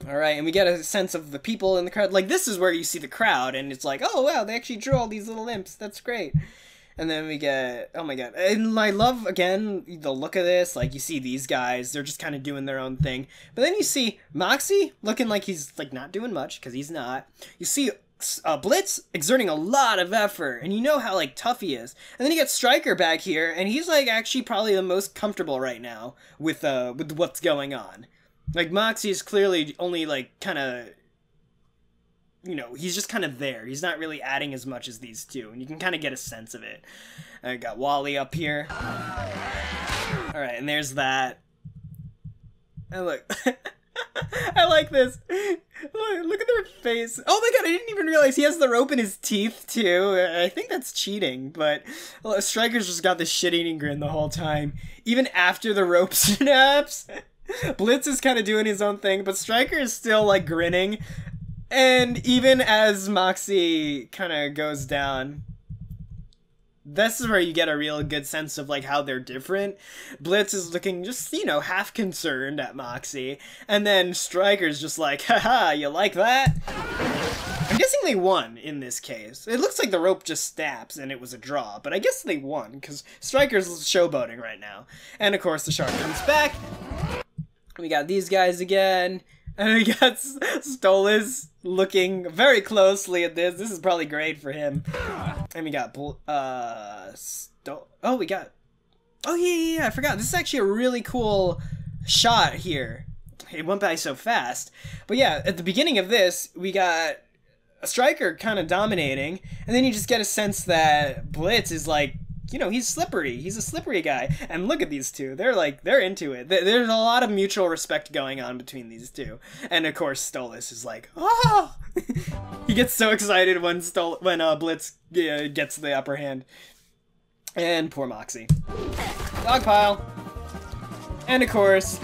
Alright, and we get a sense of the people in the crowd. Like, this is where you see the crowd, and it's like, oh wow, they actually drew all these little imps, that's great. And then we get, oh my god, and I love, again, the look of this. Like, you see these guys, they're just kind of doing their own thing. But then you see Moxxie looking like he's, like, not doing much, because he's not. You see Blitz exerting a lot of effort, and you know how, like, tough he is. And then you get Stryker back here, and he's, like, actually probably the most comfortable right now with what's going on. Like, Moxxie is clearly only, like, kind of, he's just kind of there. He's not really adding as much as these two, and you can kind of get a sense of it. And I got Wally up here. Alright, and there's that. And look... I like this. Look at their face. Oh my god, I didn't even realize he has the rope in his teeth, too. I think that's cheating, but Stryker's just got this shit-eating grin the whole time. Even after the rope snaps, Blitz is kind of doing his own thing, but Stryker is still, like, grinning. And even as Moxxie kind of goes down... This is where you get a real good sense of, like, how they're different. Blitz is looking just, half concerned at Moxxie. And then Stryker's just like, haha, you like that? I'm guessing they won in this case. It looks like the rope just snaps and it was a draw. But I guess they won, because Stryker's showboating right now. And, of course, the shark comes back. We got these guys again. And we got Stolas looking very closely at this. This is probably great for him. And we got, oh, yeah, I forgot. This is actually a really cool shot here. It went by so fast. But yeah, at the beginning of this, we got a Stryker kind of dominating. And then you just get a sense that Blitz is, like, you know, he's slippery. He's a slippery guy. And look at these two. They're into it. There's a lot of mutual respect going on between these two. And of course, Stolas is like, oh! He gets so excited when Blitz gets the upper hand. And poor Moxxie. Dog pile. And of course,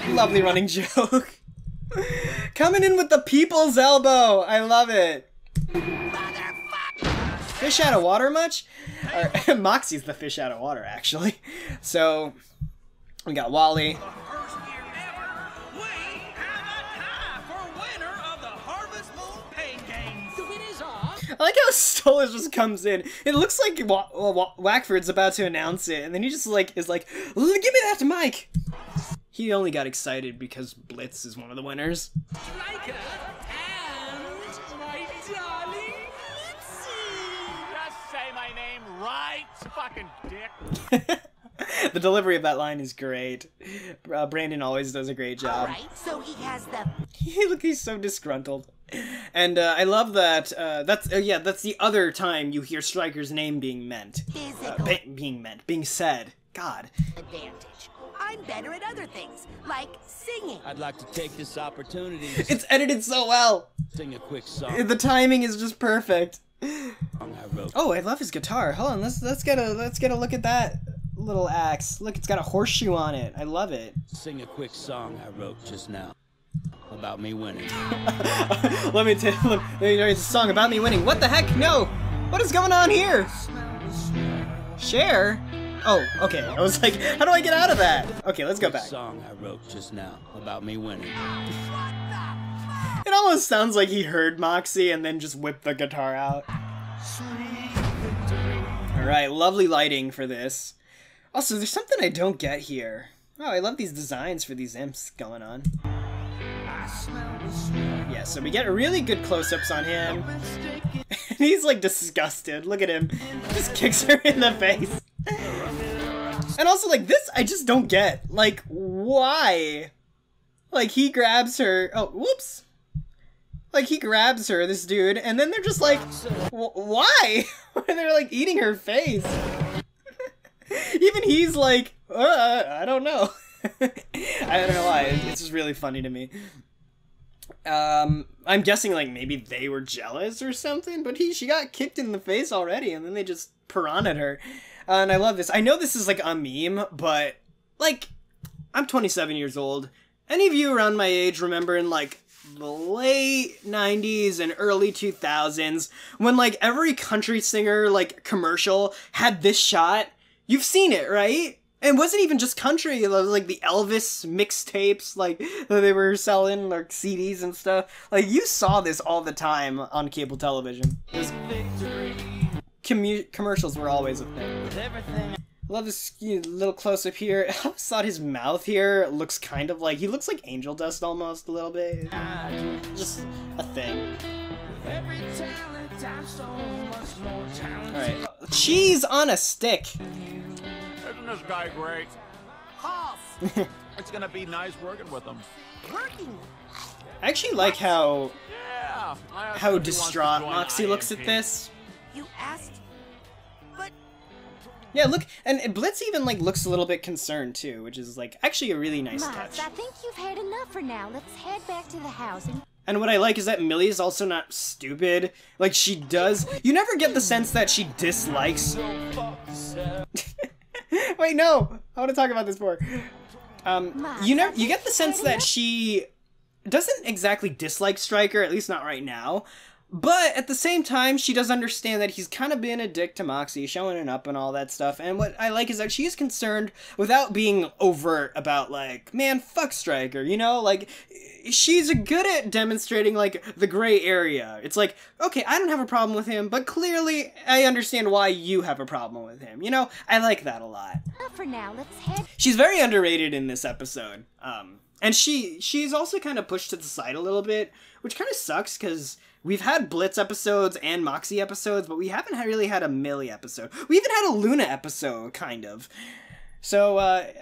lovely running joke. Coming in with the people's elbow. I love it. Fish out of water much? Moxxie's the fish out of water, actually. So, we got Wally. I like how Stolas just comes in. It looks like Wackford's about to announce it, and then he just is like, give me that mic. He only got excited because Blitz is one of the winners. Striker and my darling Blitzy. Just say my name right, fucking dick. The delivery of that line is great. Brandon always does a great job. Alright, so he has the... Look, he's so disgruntled. And I love that, that's the other time you hear Striker's name being meant. Being said. God. Advantage. I'm better at other things, like singing. I'd like to take this opportunity. It's edited so well. Sing a quick song. The timing is just perfect. Oh, I love his guitar. Hold on, let's get a look at that little axe. Look, it's got a horseshoe on it. I love it. Sing a quick song I wrote just now about me winning. Let me tell you, it's a song about me winning. What the heck? No! What is going on here? Share? Oh, okay. I was like, how do I get out of that? Okay, let's go back. Song I wrote just now about me winning. It almost sounds like he heard Moxxie and then just whipped the guitar out. Alright, lovely lighting for this. Also, there's something I don't get here. Oh, I love these designs for these imps going on. Yeah, so we get really good close-ups on him. He's like disgusted. Look at him. Just kicks her in the face. And also, like, this I just don't get. Like, why? Like, he grabs her. Oh, whoops. Like, he grabs her, this dude, and then they're just like, why? They're like eating her face. Even he's like, I don't know. I don't know why. It's just really funny to me. I'm guessing like maybe they were jealous or something, but she got kicked in the face already, and then they just piranha'd her. And I love this. I know this is like a meme, but like, I'm 27 years old. Any of you around my age remember in like the late 90s and early 2000s when like every country singer like commercial had this shot? You've seen it, right? And it wasn't even just country, it was like the Elvis mixtapes, like, they were selling, like, CDs and stuff. Like, you saw this all the time on cable television. Commercials were always a thing. Love this little close-up here. I always thought his mouth here looks kind of like, he looks like angel dust almost a little bit. Just a thing. Alright. Cheese on a stick. Isn't this guy great? It's gonna be nice working with him. I actually like how distraught Moxxie looks at this. You asked, but yeah, look, and Blitz even like looks a little bit concerned too, which is like actually a really nice touch. I think you've had enough for now. Let's head back to the house and what I like is that Millie is also not stupid. Like, she does... You never get the sense that she dislikes... Wait, no! I want to talk about this more. You get the sense that she doesn't exactly dislike Striker, at least not right now. But at the same time, she does understand that he's kind of been a dick to Moxxie, showing it up and all that stuff. And what I like is that she's concerned without being overt about, like, man, fuck Striker, you know? Like, she's good at demonstrating, like, the gray area. It's like, okay, I don't have a problem with him, but clearly I understand why you have a problem with him. You know? I like that a lot. For now, let's head. She's very underrated in this episode. And she's also kind of pushed to the side a little bit, which kind of sucks, because we've had Blitz episodes and Moxxie episodes, but we haven't really had a Millie episode. We even had a Loona episode, kind of. So, I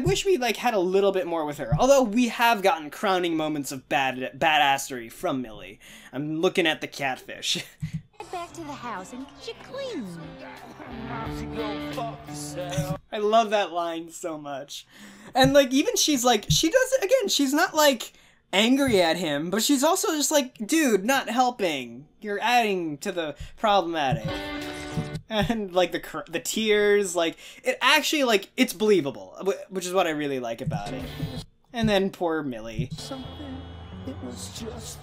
wish we, like, had a little bit more with her. Although, we have gotten crowning moments of badassery from Millie. I'm looking at the catfish. Get back to the house and get you clean. I love that line so much. And like, even she's like, she does it again. She's not like angry at him, but she's also just like, dude, not helping. You're adding to the problematic. And like the tears, like it actually, like, it's believable, which is what I really like about it. And then poor Millie. It was just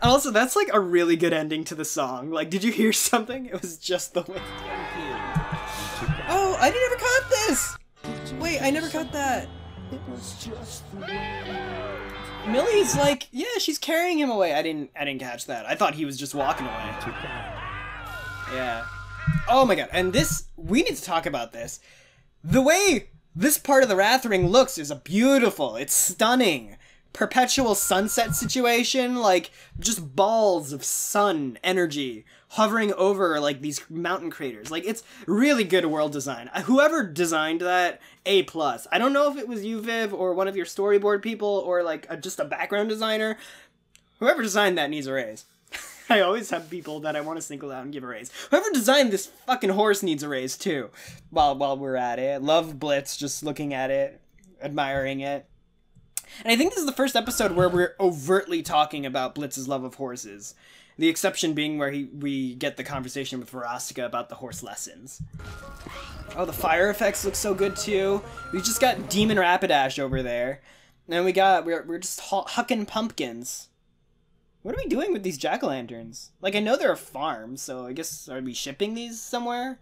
Also, that's like a really good ending to the song. Like, did you hear something? It was just the wind. Oh, I never caught this! Wait, I never caught that. It was just Millie's like, yeah, she's carrying him away. I didn't catch that. I thought he was just walking away. Yeah. Oh my god, and this, we need to talk about this. The way this part of the Wrath Ring looks is beautiful. It's stunning. Perpetual sunset situation, like just balls of sun energy hovering over like these mountain craters. Like, it's really good world design. Whoever designed that, A+. I don't know if it was you, Viv, or one of your storyboard people, or like just a background designer. Whoever designed that needs a raise. I always have people that I want to single out and give a raise. Whoever designed this fucking horse needs a raise too. While we're at it, love Blitz, just looking at it, admiring it. And I think this is the first episode where we're overtly talking about Blitz's love of horses. The exception being where we get the conversation with Verostica about the horse lessons. Oh, the fire effects look so good too. We just got Demon Rapidash over there. And we're just hucking pumpkins. What are we doing with these jack-o'-lanterns? Like, I know they're a farm, so I guess, are we shipping these somewhere?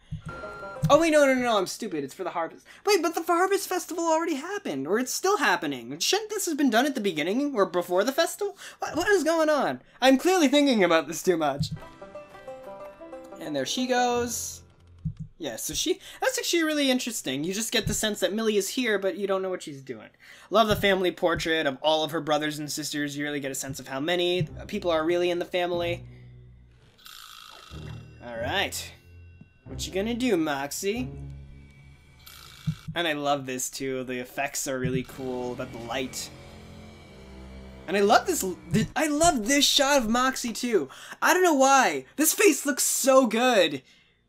Oh wait, no, I'm stupid. It's for the harvest. Wait, but the harvest festival already happened, or it's still happening. Shouldn't this have been done at the beginning or before the festival? What is going on? I'm clearly thinking about this too much. And there she goes. Yeah, so that's actually really interesting. You just get the sense that Millie is here, but you don't know what she's doing. Love the family portrait of all of her brothers and sisters. You really get a sense of how many people are really in the family. Alright. What you gonna do, Moxxie? And I love this too. The effects are really cool about the light. And I love this shot of Moxxie too. I don't know why. This face looks so good.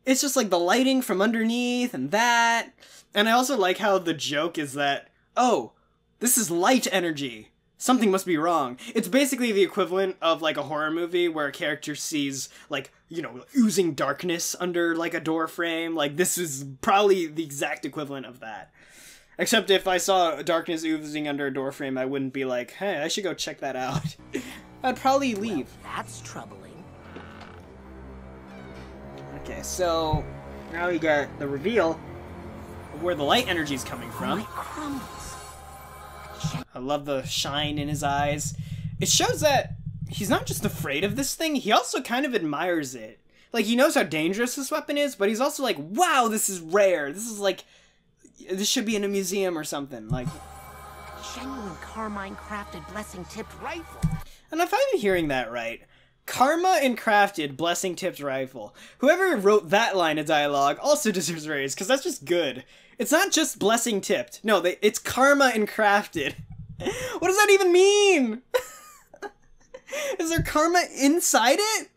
It's just like the lighting from underneath and that. And I also like how the joke is that, oh, this is light energy. Something must be wrong. It's basically the equivalent of like a horror movie where a character sees like, you know, oozing darkness under like a door frame. Like, this is probably the exact equivalent of that. Except if I saw darkness oozing under a door frame, I wouldn't be like, hey, I should go check that out. I'd probably leave. Well, that's troubling. Okay, so now we got the reveal of where the light energy is coming from. Oh, it crumbles. I love the shine in his eyes. It shows that he's not just afraid of this thing, he also kind of admires it. Like, he knows how dangerous this weapon is, but he's also like, wow, this is rare. This is like, this should be in a museum or something. Like, genuine carmine crafted blessing tipped rifle. And if I'm hearing that right, Karma and crafted blessing tipped rifle. Whoever wrote that line of dialogue also deserves a raise, because that's just good. It's not just blessing tipped. No, it's karma and crafted. What does that even mean? Is there karma inside it?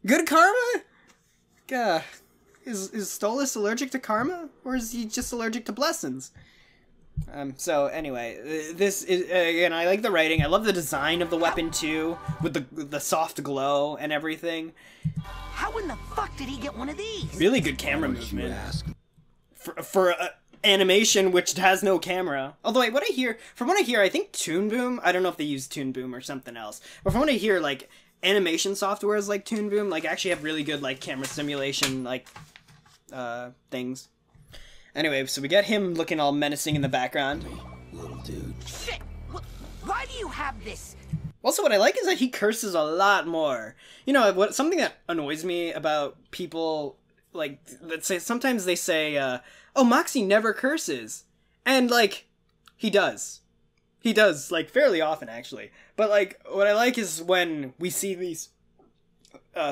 Good karma? Gah. Is Stolas allergic to karma? Or is he just allergic to blessings? So anyway, this is, again, I like the writing. I love the design of the weapon too, with the soft glow and everything. How in the fuck did he get one of these? Really good camera movement. For animation which has no camera. Although, from what I hear, I think Toon Boom, I don't know if they use Toon Boom or something else, but from what I hear, like, animation softwares like Toon Boom, like, actually have really good, like, camera simulation, like, things. Anyway, so we get him looking all menacing in the background. Little dude. Shit! Why do you have this? Also, what I like is that he curses a lot more. You know, something that annoys me about people, like, let's say, sometimes they say, oh, Moxxie never curses. And, like, he does. He does, like, fairly often, actually. But, like, what I like is when we see these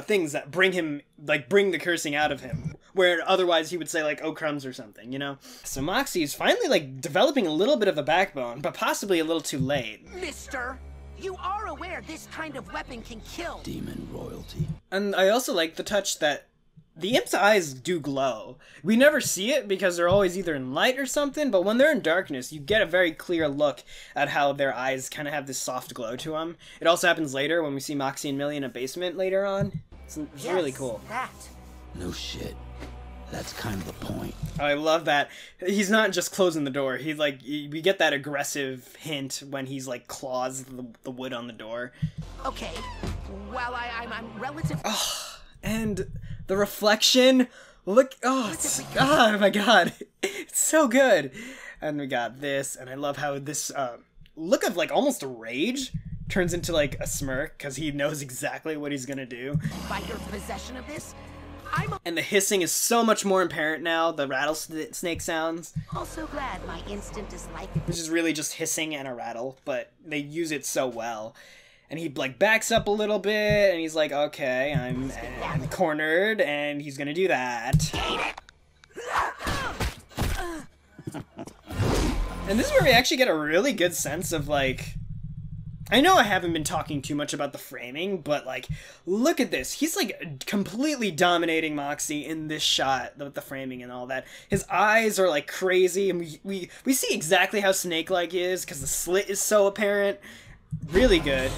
things that bring the cursing out of him. Where otherwise he would say, like, oh, crumbs or something, you know? So Moxxie is finally, like, developing a little bit of a backbone, but possibly a little too late. Mister, you are aware this kind of weapon can kill. Demon royalty. And I also like the touch that the imp's eyes do glow. We never see it because they're always either in light or something, but when they're in darkness, you get a very clear look at how their eyes kind of have this soft glow to them. It also happens later when we see Moxxie and Millie in a basement later on. It's really cool. No shit. That's kind of the point. Oh, I love that. He's not just closing the door. He's like, we get that aggressive hint when he's like claws the wood on the door. Okay. Well, I'm relative. Oh, and the reflection. Look. Oh, oh my god. It's so good. And we got this, and I love how this look of like almost a rage turns into like a smirk because he knows exactly what he's gonna do. By your possession of this, and the hissing is so much more apparent now, the rattlesnake sounds. Also glad my instant dislike. Which is really just hissing and a rattle, but they use it so well. And he like backs up a little bit, and he's like, okay, I'm cornered, and he's gonna do that. And this is where we actually get a really good sense of like, I know I haven't been talking too much about the framing, but like, look at this. He's like completely dominating Moxxie in this shot with the framing and all that. His eyes are like crazy, and we see exactly how snake-like he is because the slit is so apparent. Really good.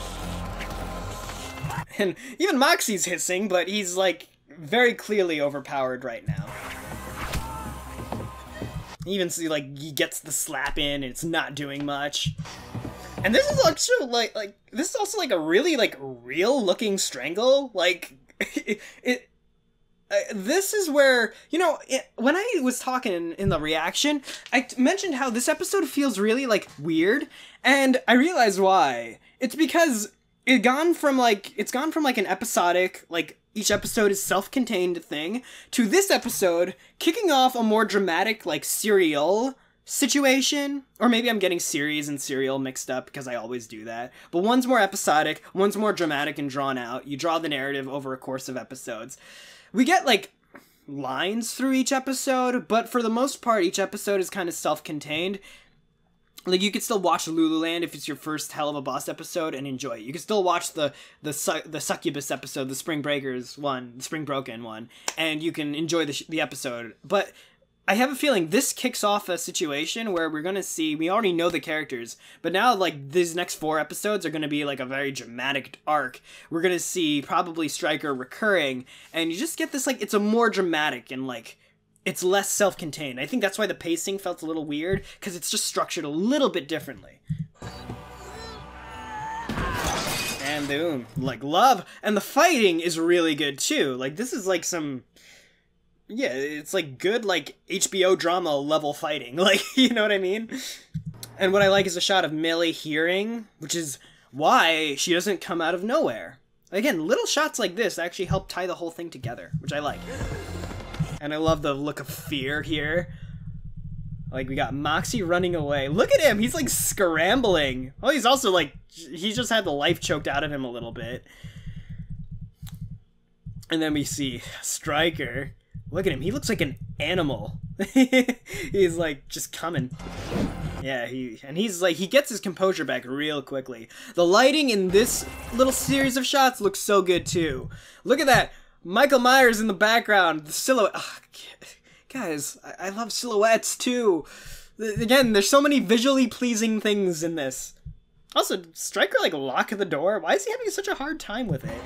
And even Moxxie's hissing, but he's like very clearly overpowered right now. You even see like he gets the slap in and it's not doing much. And this is actually like this is also like a really like real looking strangle. Like this is where, you know, when I was talking in the reaction, I mentioned how this episode feels really like weird, and I realized why. It's because it's gone from like an episodic, like each episode is self-contained thing, to this episode kicking off a more dramatic like serial situation. Or maybe I'm getting series and serial mixed up because I always do that. But one's more episodic, one's more dramatic and drawn out. You draw the narrative over a course of episodes. We get like lines through each episode, but for the most part each episode is kind of self-contained. Like, you could still watch Lululand if it's your first Helluva Boss episode and enjoy it. You can still watch the Succubus episode, the Spring Breakers one, the Spring Broken one, and you can enjoy the episode. But I have a feeling this kicks off a situation where we're going to see, we already know the characters, but now, like, these next 4 episodes are going to be, like, a very dramatic arc. We're going to see probably Stryker recurring, and you just get this, like, it's a more dramatic and, like, it's less self-contained. I think that's why the pacing felt a little weird, because it's just structured a little bit differently. And boom. Like, love. And the fighting is really good, too. Like, this is like some... Yeah, it's like good, like, HBO drama level fighting. Like, you know what I mean? And what I like is a shot of Millie hearing, which is why she doesn't come out of nowhere. Again, little shots like this actually help tie the whole thing together, which I like. And I love the look of fear here. Like, we got Moxxie running away. Look at him! He's, like, scrambling. Oh, he's also, like, he just had the life choked out of him a little bit. And then we see Stryker. Look at him. He looks like an animal. He's, like, just coming. Yeah, he's, like, he gets his composure back real quickly. The lighting in this little series of shots looks so good, too. Look at that! Michael Myers in the background, the silhouette. Oh, guys, I love silhouettes too. Again, there's so many visually pleasing things in this. Also, Stryker like lock the door? Why is he having such a hard time with it?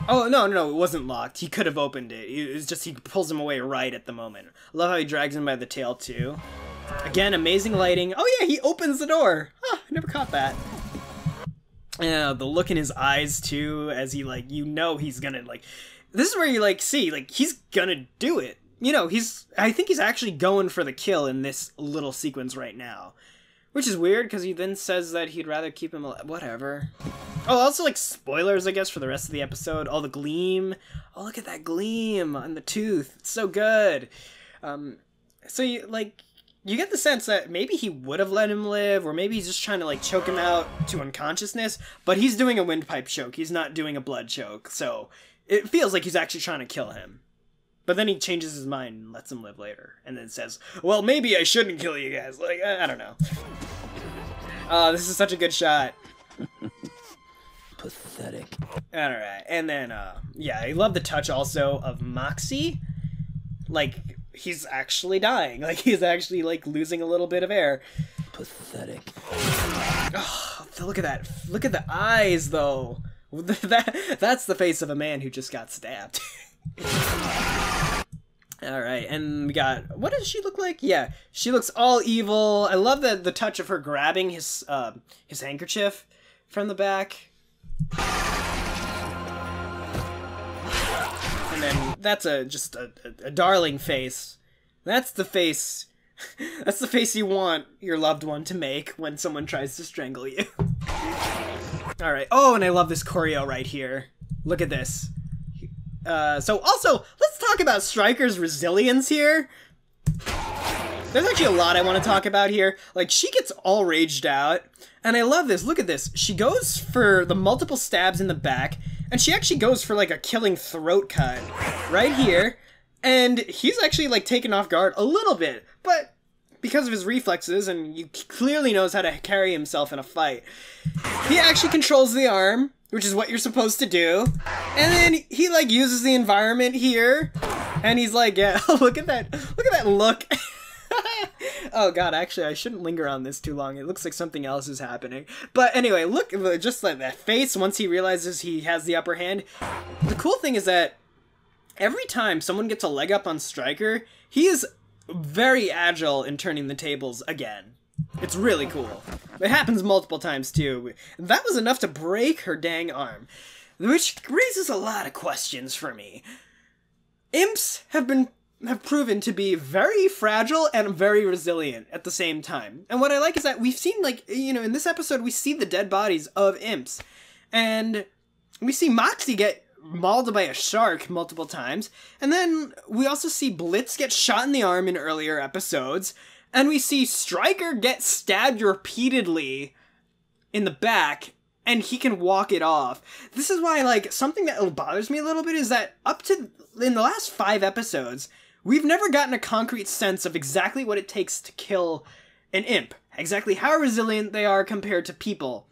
Oh, no, it wasn't locked. He could have opened it. It was just he pulls him away right at the moment. I love how he drags him by the tail too. Again, amazing lighting. Oh yeah, he opens the door. Huh, I never caught that. Yeah, the look in his eyes, too, as he, like, you know he's gonna, like... This is where you, like, see, like, he's gonna do it. You know, I think he's actually going for the kill in this little sequence right now. Which is weird, because he then says that he'd rather keep him alive. Whatever. Oh, also, like, spoilers, I guess, for the rest of the episode. Oh, the gleam. Oh, look at that gleam on the tooth. It's so good. So, you, like... You get the sense that maybe he would have let him live, or maybe he's just trying to, like, choke him out to unconsciousness, but he's doing a windpipe choke. He's not doing a blood choke, so it feels like he's actually trying to kill him. But then he changes his mind and lets him live later, and then says, well, maybe I shouldn't kill you guys. Like, I don't know. This is such a good shot. Pathetic. Alright, and then, yeah, I love the touch also of Moxxie. Like, he's actually dying. Like, he's actually, like, losing a little bit of air. Pathetic. Oh, look at that. Look at the eyes, though. That's the face of a man who just got stabbed. Alright, and we got... What does she look like? Yeah, she looks all evil. I love the touch of her grabbing his handkerchief from the back. And then that's just a darling face. That's the face... That's the face you want your loved one to make when someone tries to strangle you. Alright. Oh, and I love this choreo right here. Look at this. So also, let's talk about Striker's resilience here. There's actually a lot I want to talk about here. Like, she gets all raged out, and I love this. Look at this. She goes for the multiple stabs in the back, and she actually goes for, like, a killing throat cut right here. And he's actually, like, taken off guard a little bit, but because of his reflexes, and he clearly knows how to carry himself in a fight, he actually controls the arm, which is what you're supposed to do. And then he, like, uses the environment here, and he's like, yeah, look at that look. Oh god, actually, I shouldn't linger on this too long. It looks like something else is happening. But anyway, look, just like that face once he realizes he has the upper hand. The cool thing is that every time someone gets a leg up on Striker, he is very agile in turning the tables again. It's really cool. It happens multiple times too. That was enough to break her dang arm. Which raises a lot of questions for me. Imps have proven to be very fragile and very resilient at the same time. And what I like is that we've seen, like, you know, in this episode we see the dead bodies of imps. And we see Moxxie get mauled by a shark multiple times, and then we also see Blitz get shot in the arm in earlier episodes, and we see Striker get stabbed repeatedly in the back, and he can walk it off. This is why, like, something that bothers me a little bit is that up to in the last 5 episodes, we've never gotten a concrete sense of exactly what it takes to kill an imp, exactly how resilient they are compared to people.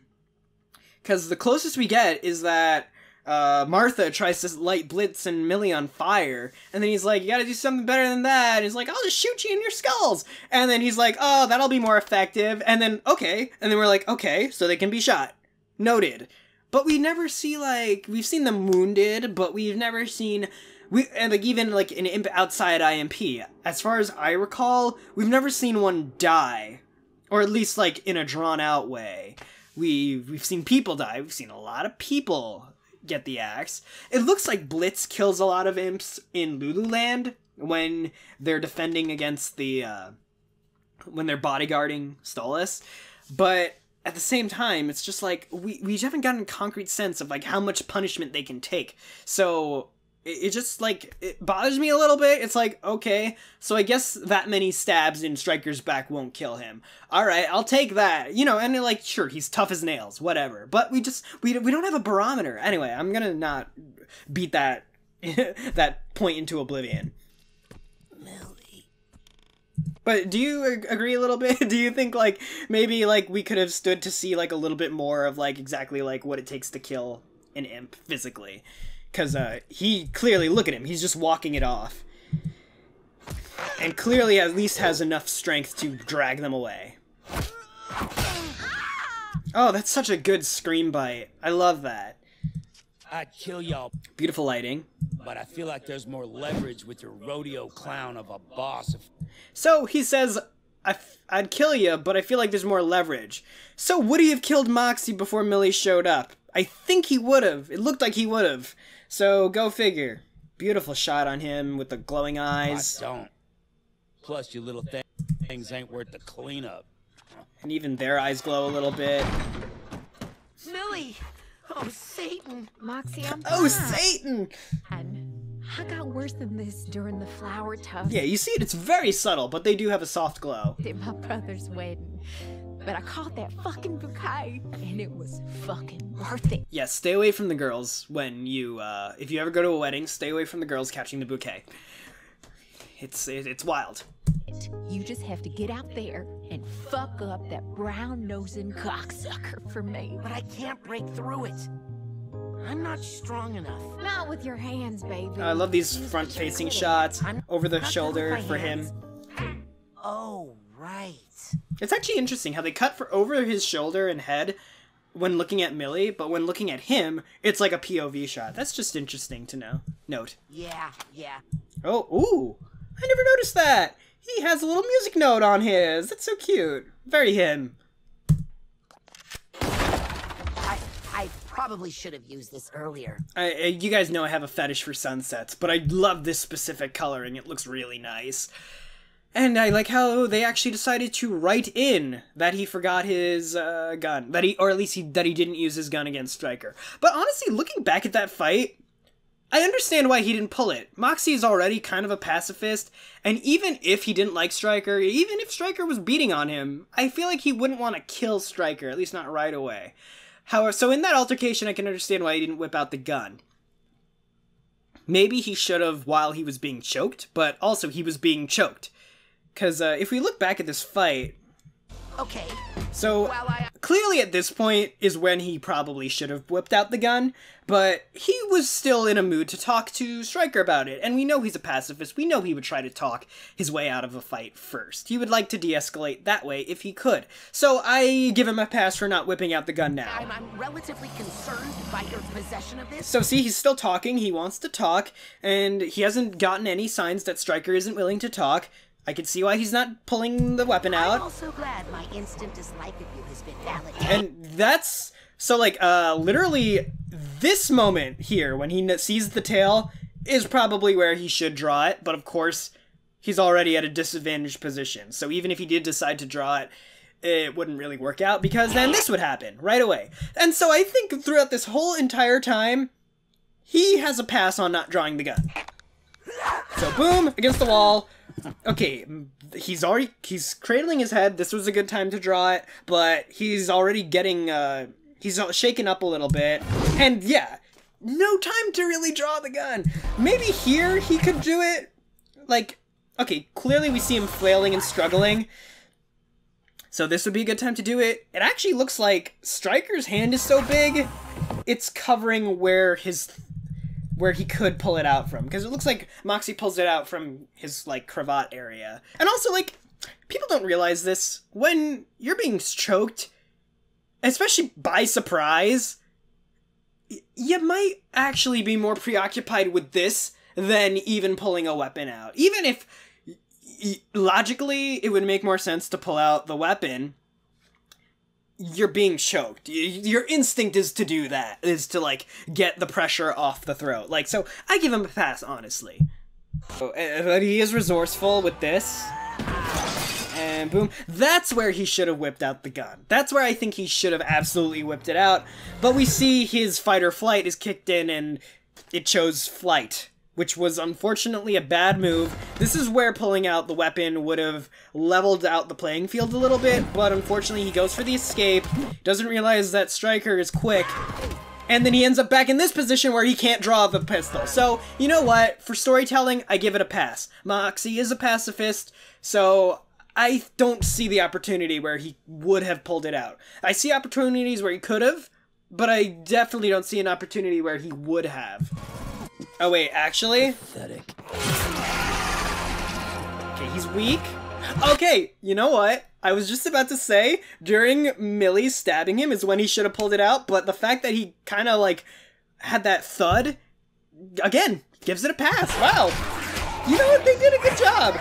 Because the closest we get is that Martha tries to light Blitz and Millie on fire, and then he's like, you gotta do something better than that, and he's like, I'll just shoot you in your skulls, and then he's like, oh, that'll be more effective, and then, okay, and then we're like, okay, so they can be shot. Noted. But we never see, like, we've seen them wounded, but we've never seen, and like, even, like, an imp outside IMP, as far as I recall, we've never seen one die, or at least, like, in a drawn-out way. We've seen people die, we've seen a lot of people get the axe. It looks like Blitz kills a lot of imps in Lululand when they're defending against the, when they're bodyguarding Stolas. But at the same time, it's just like, we haven't gotten a concrete sense of, like, how much punishment they can take. So it just, like, it bothers me a little bit. It's like, okay, so I guess that many stabs in Striker's back won't kill him. Alright, I'll take that. You know, and like, sure, he's tough as nails, whatever. But we don't have a barometer. Anyway, I'm gonna not beat that, that point into oblivion. Millie. But do you agree a little bit? Do you think, like, maybe, like, we could have stood to see, like, a little bit more of, like, exactly, like, what it takes to kill an imp physically? Because, he clearly, look at him, he's just walking it off. And clearly at least has enough strength to drag them away. Oh, that's such a good scream bite. I love that. I'd kill y'all. Beautiful lighting. But I feel like there's more leverage with your rodeo clown of a boss. So, he says, I'd kill you, but I feel like there's more leverage. So, would he have killed Moxxie before Millie showed up? I think he would have. It looked like he would have. So, go figure. Beautiful shot on him with the glowing eyes. I don't. Plus, you little things ain't worth the cleanup. And even their eyes glow a little bit. Millie! Oh, Satan! Moxxie, I'm Oh, fine. Satan! I got worse than this during the flower tuff. Yeah, you see it, it's very subtle, but they do have a soft glow. At my brother's wedding. But I caught that fucking bouquet, and it was fucking worth it. Yeah, stay away from the girls when you, if you ever go to a wedding, stay away from the girls catching the bouquet. It's wild. You just have to get out there and fuck up that brown-nosing cocksucker for me. But I can't break through it. I'm not strong enough. Not with your hands, baby. I love these front-facing shots over the shoulder for him. Oh, right. It's actually interesting how they cut for over his shoulder and head when looking at Millie, but when looking at him, it's like a POV shot. That's just interesting to note. Yeah. Oh, ooh! I never noticed that! He has a little music note on his. That's so cute. Very him. I probably should have used this earlier. You guys know I have a fetish for sunsets, but I love this specific coloring. It looks really nice. And I like how they actually decided to write in that he forgot his gun. That he didn't use his gun against Stryker. But honestly, looking back at that fight, I understand why he didn't pull it. Moxxie is already kind of a pacifist, and even if he didn't like Stryker, even if Stryker was beating on him, I feel like he wouldn't want to kill Stryker, at least not right away. However, so in that altercation, I can understand why he didn't whip out the gun. Maybe he should have while he was being choked, but also he was being choked. Because if we look back at this fight... Okay. So, clearly at this point is when he probably should have whipped out the gun, but he was still in a mood to talk to Stryker about it, and we know he's a pacifist. We know he would try to talk his way out of a fight first. He would like to de-escalate that way if he could. So I give him a pass for not whipping out the gun now. I'm relatively concerned by your possession of this. So see, he's still talking, he wants to talk, and he hasn't gotten any signs that Stryker isn't willing to talk. I can see why he's not pulling the weapon out. I'm also glad my instant dislike of you has been validated. And that's... So, like, literally, this moment here, when he sees the tail, is probably where he should draw it. But, of course, he's already at a disadvantaged position. So even if he did decide to draw it, it wouldn't really work out, because then this would happen right away. And so I think throughout this whole entire time, he has a pass on not drawing the gun. So, boom, against the wall. Okay, he's cradling his head. This was a good time to draw it, but he's already getting, he's shaken up a little bit. And yeah, no time to really draw the gun. Maybe here he could do it. Like, okay, clearly we see him flailing and struggling. So this would be a good time to do it. It actually looks like Stryker's hand is so big, it's covering where he could pull it out from. Because it looks like Moxxie pulls it out from his, like, cravat area. And also, like, people don't realize this. When you're being choked, especially by surprise, you might actually be more preoccupied with this than even pulling a weapon out. Even if, logically, it would make more sense to pull out the weapon, you're being choked. Your instinct is to do that, is to, like, get the pressure off the throat. Like, so I give him a pass, honestly. But he is resourceful with this. And boom. That's where he should have whipped out the gun. That's where I think he should have absolutely whipped it out. But we see his fight or flight is kicked in and it chose flight, which was unfortunately a bad move. This is where pulling out the weapon would have leveled out the playing field a little bit, but unfortunately he goes for the escape, doesn't realize that Stryker is quick, and then he ends up back in this position where he can't draw the pistol. So, you know what? For storytelling, I give it a pass. Moxxie is a pacifist, so I don't see the opportunity where he would have pulled it out. I see opportunities where he could have, but I definitely don't see an opportunity where he would have. Oh wait, actually? Pathetic. Okay, he's weak. Okay, you know what? I was just about to say, during Millie stabbing him is when he should have pulled it out, but the fact that he kind of, like, had that thud, again, gives it a pass. Wow. You know what? They did a good job.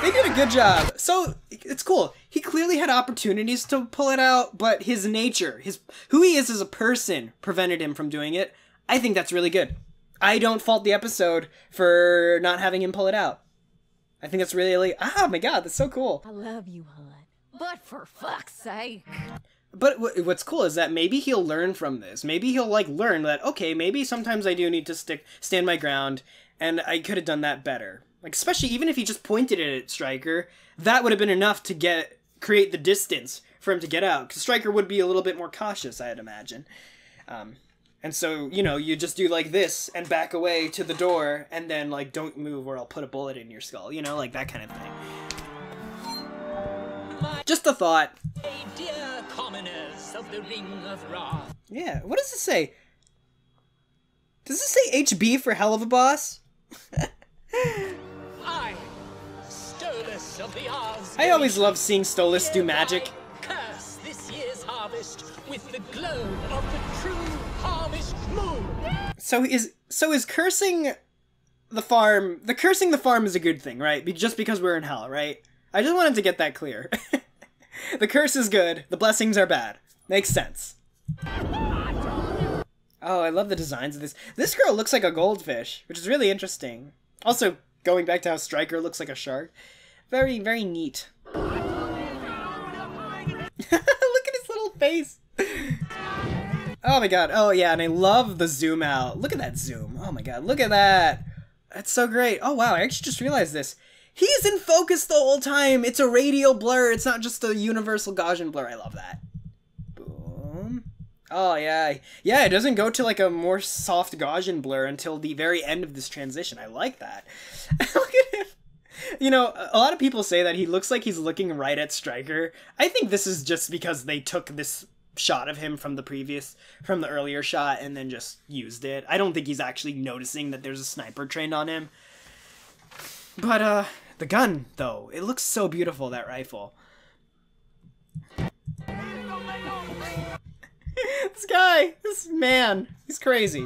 They did a good job. So, it's cool. He clearly had opportunities to pull it out, but his nature, who he is as a person, prevented him from doing it. I think that's really good. I don't fault the episode for not having him pull it out. I think that's really, oh my god, that's so cool. I love you, hon. But for fuck's sake. But what's cool is that maybe he'll learn from this. Maybe he'll, like, learn that, okay, maybe sometimes I do need to stand my ground, and I could have done that better. Like, especially even if he just pointed it at Stryker, that would have been enough to create the distance for him to get out. Because Stryker would be a little bit more cautious, I'd imagine. And so, you know, you just do like this and back away to the door and then, like, don't move or I'll put a bullet in your skull. You know, like that kind of thing. Just a thought. Dear commoners of the Ring of Wrath. Yeah, what does it say? Does this say HB for Helluva Boss? I, Stolas of the Oz. I always love seeing Stolas do magic. Curse this year's harvest with the glow of the true harvest moon. So is cursing the farm, cursing the farm is a good thing, right? Just because we're in hell, right? I just wanted to get that clear. The curse is good, the blessings are bad. Makes sense. Oh, I love the designs of this. This girl looks like a goldfish, which is really interesting. Also, going back to how Stryker looks like a shark. Very, very neat. Look at his little face. Oh my god. Oh yeah, and I love the zoom out. Look at that zoom. Oh my god, look at that. That's so great. Oh wow, I actually just realized this. He's in focus the whole time. It's a radial blur. It's not just a universal Gaussian blur. I love that. Boom. Oh yeah. Yeah, it doesn't go to like a more soft Gaussian blur until the very end of this transition. I like that. Look at him. You know, a lot of people say that he looks like he's looking right at Stryker. I think this is just because they took this shot of him from the earlier shot and then just used it. I don't think he's actually noticing that there's a sniper trained on him. But, the gun, though. It looks so beautiful, that rifle. This guy, this man, he's crazy.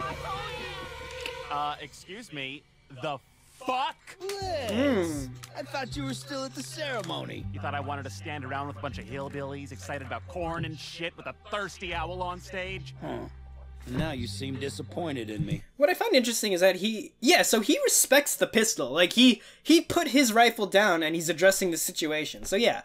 Excuse me, the fuck? Liz, I thought you were still at the ceremony. You thought I wanted to stand around with a bunch of hillbillies excited about corn and shit with a thirsty owl on stage? Huh. Now you seem disappointed in me. What I find interesting is that so he respects the pistol. Like, he put his rifle down and he's addressing the situation. So yeah,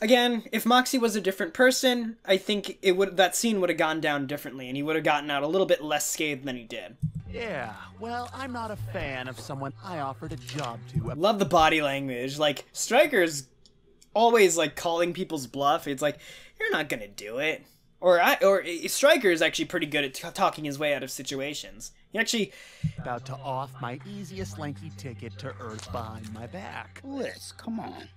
again, if Moxxie was a different person, I think that scene would have gone down differently and he would have gotten out a little bit less scathed than he did. Yeah, well, I'm not a fan of someone I offered a job to. Love the body language. Like, Stryker's always, like, calling people's bluff. It's like, you're not gonna do it. Or Stryker is actually pretty good at talking his way out of situations. He actually... About to off my easiest lanky ticket to Earth behind my back. Liz, come on.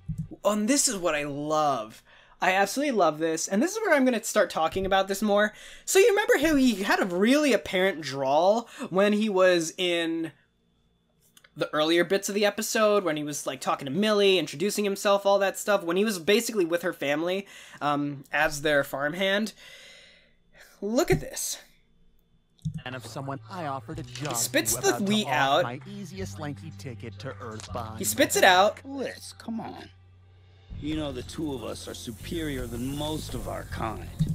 And this is what I love. I absolutely love this, and this is where I'm going to start talking about this more. So you remember how he had a really apparent drawl when he was in the earlier bits of the episode, when he was like talking to Millie, introducing himself, all that stuff, when he was basically with her family as their farmhand. Look at this. And if someone I offered a job, he spits the wheat out. My easiest lanky ticket to Earth behind. He spits it out. Liz, come on. You know the two of us are superior than most of our kind.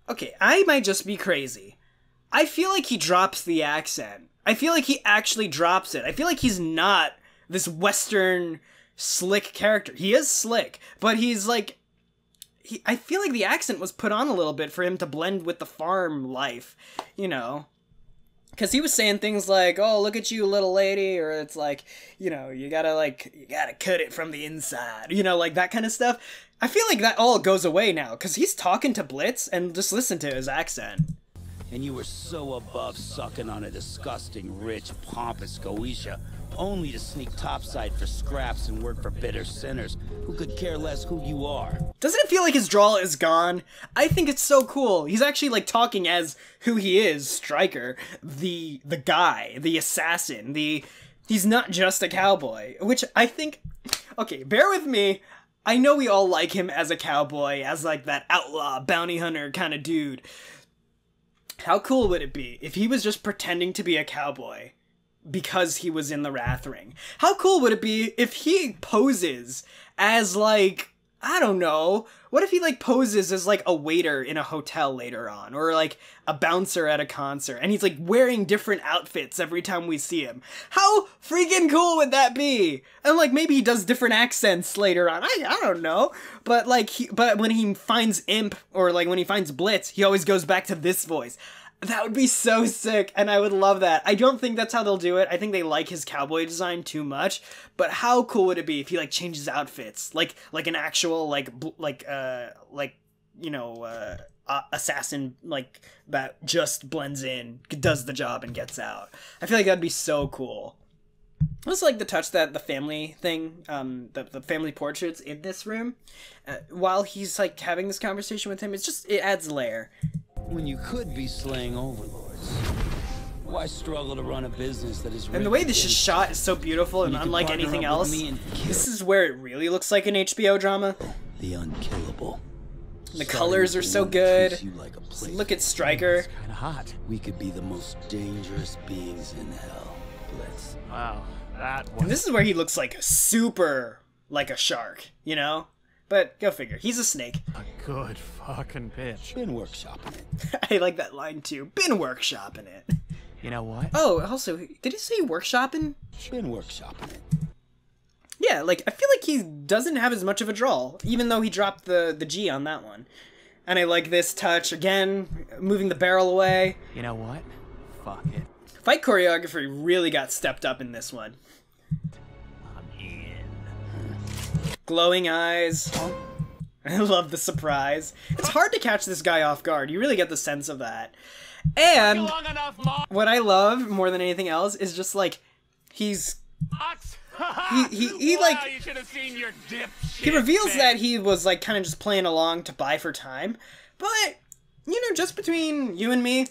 Okay, I might just be crazy. I feel like he drops the accent. I feel like he actually drops it. I feel like he's not this Western slick character. He is slick, but he's like... I feel like the accent was put on a little bit for him to blend with the farm life, you know? Because he was saying things like, oh, look at you, little lady, or it's like, you know, you gotta cut it from the inside, you know, like that kind of stuff. I feel like that all goes away now, because he's talking to Blitz, and just listen to his accent. And you were so above sucking on a disgusting, rich, pompous Goetia, only to sneak topside for scraps and work for bitter sinners who could care less who you are. Doesn't it feel like his drawl is gone? I think it's so cool. He's actually like talking as who he is, Stryker, the guy, the assassin, he's not just a cowboy, which I think, okay, bear with me. I know we all like him as a cowboy, as like that outlaw, bounty hunter kind of dude. How cool would it be if he was just pretending to be a cowboy because he was in the Wrath Ring? How cool would it be if he poses as like, I don't know, what if he like poses as like a waiter in a hotel later on, or like a bouncer at a concert, and he's like wearing different outfits every time we see him? How freaking cool would that be? And like maybe he does different accents later on. I don't know, but like but when he finds Imp, or like when he finds Blitz, he always goes back to this voice. That would be so sick, and I would love that. I don't think that's how they'll do it. I think they like his cowboy design too much, but how cool would it be if he like changes outfits, like an actual assassin, like that just blends in, does the job, and gets out. I feel like that'd be so cool. I also like the touch that the family thing, the family portraits in this room, while he's like having this conversation with him. It adds layer. When you could be slaying overlords. Why struggle to run a business that is... And the way this is shot is so beautiful and unlike anything else. This is where it really looks like an HBO drama. The unkillable. The colors are so good. Look at Stryker. Kinda hot. We could be the most dangerous beings in hell, Blitz. Wow, that was... And this is where he looks like super like a shark, you know? But go figure. He's a snake. A good fucking bitch. Been workshopping it. I like that line too. Been workshopping it. You know what? Oh, also, did he say workshopping? Been workshopping it. Yeah, like, I feel like he doesn't have as much of a drawl, even though he dropped the G on that one. And I like this touch, again, moving the barrel away. You know what? Fuck it. Fight choreography really got stepped up in this one. I'm in. Glowing eyes. I love the surprise. It's hard to catch this guy off guard. You really get the sense of that. And what I love more than anything else is just, like, he's... He like you should have seen your he reveals that he was like kind of just playing along to buy for time, but you know, just between you and me,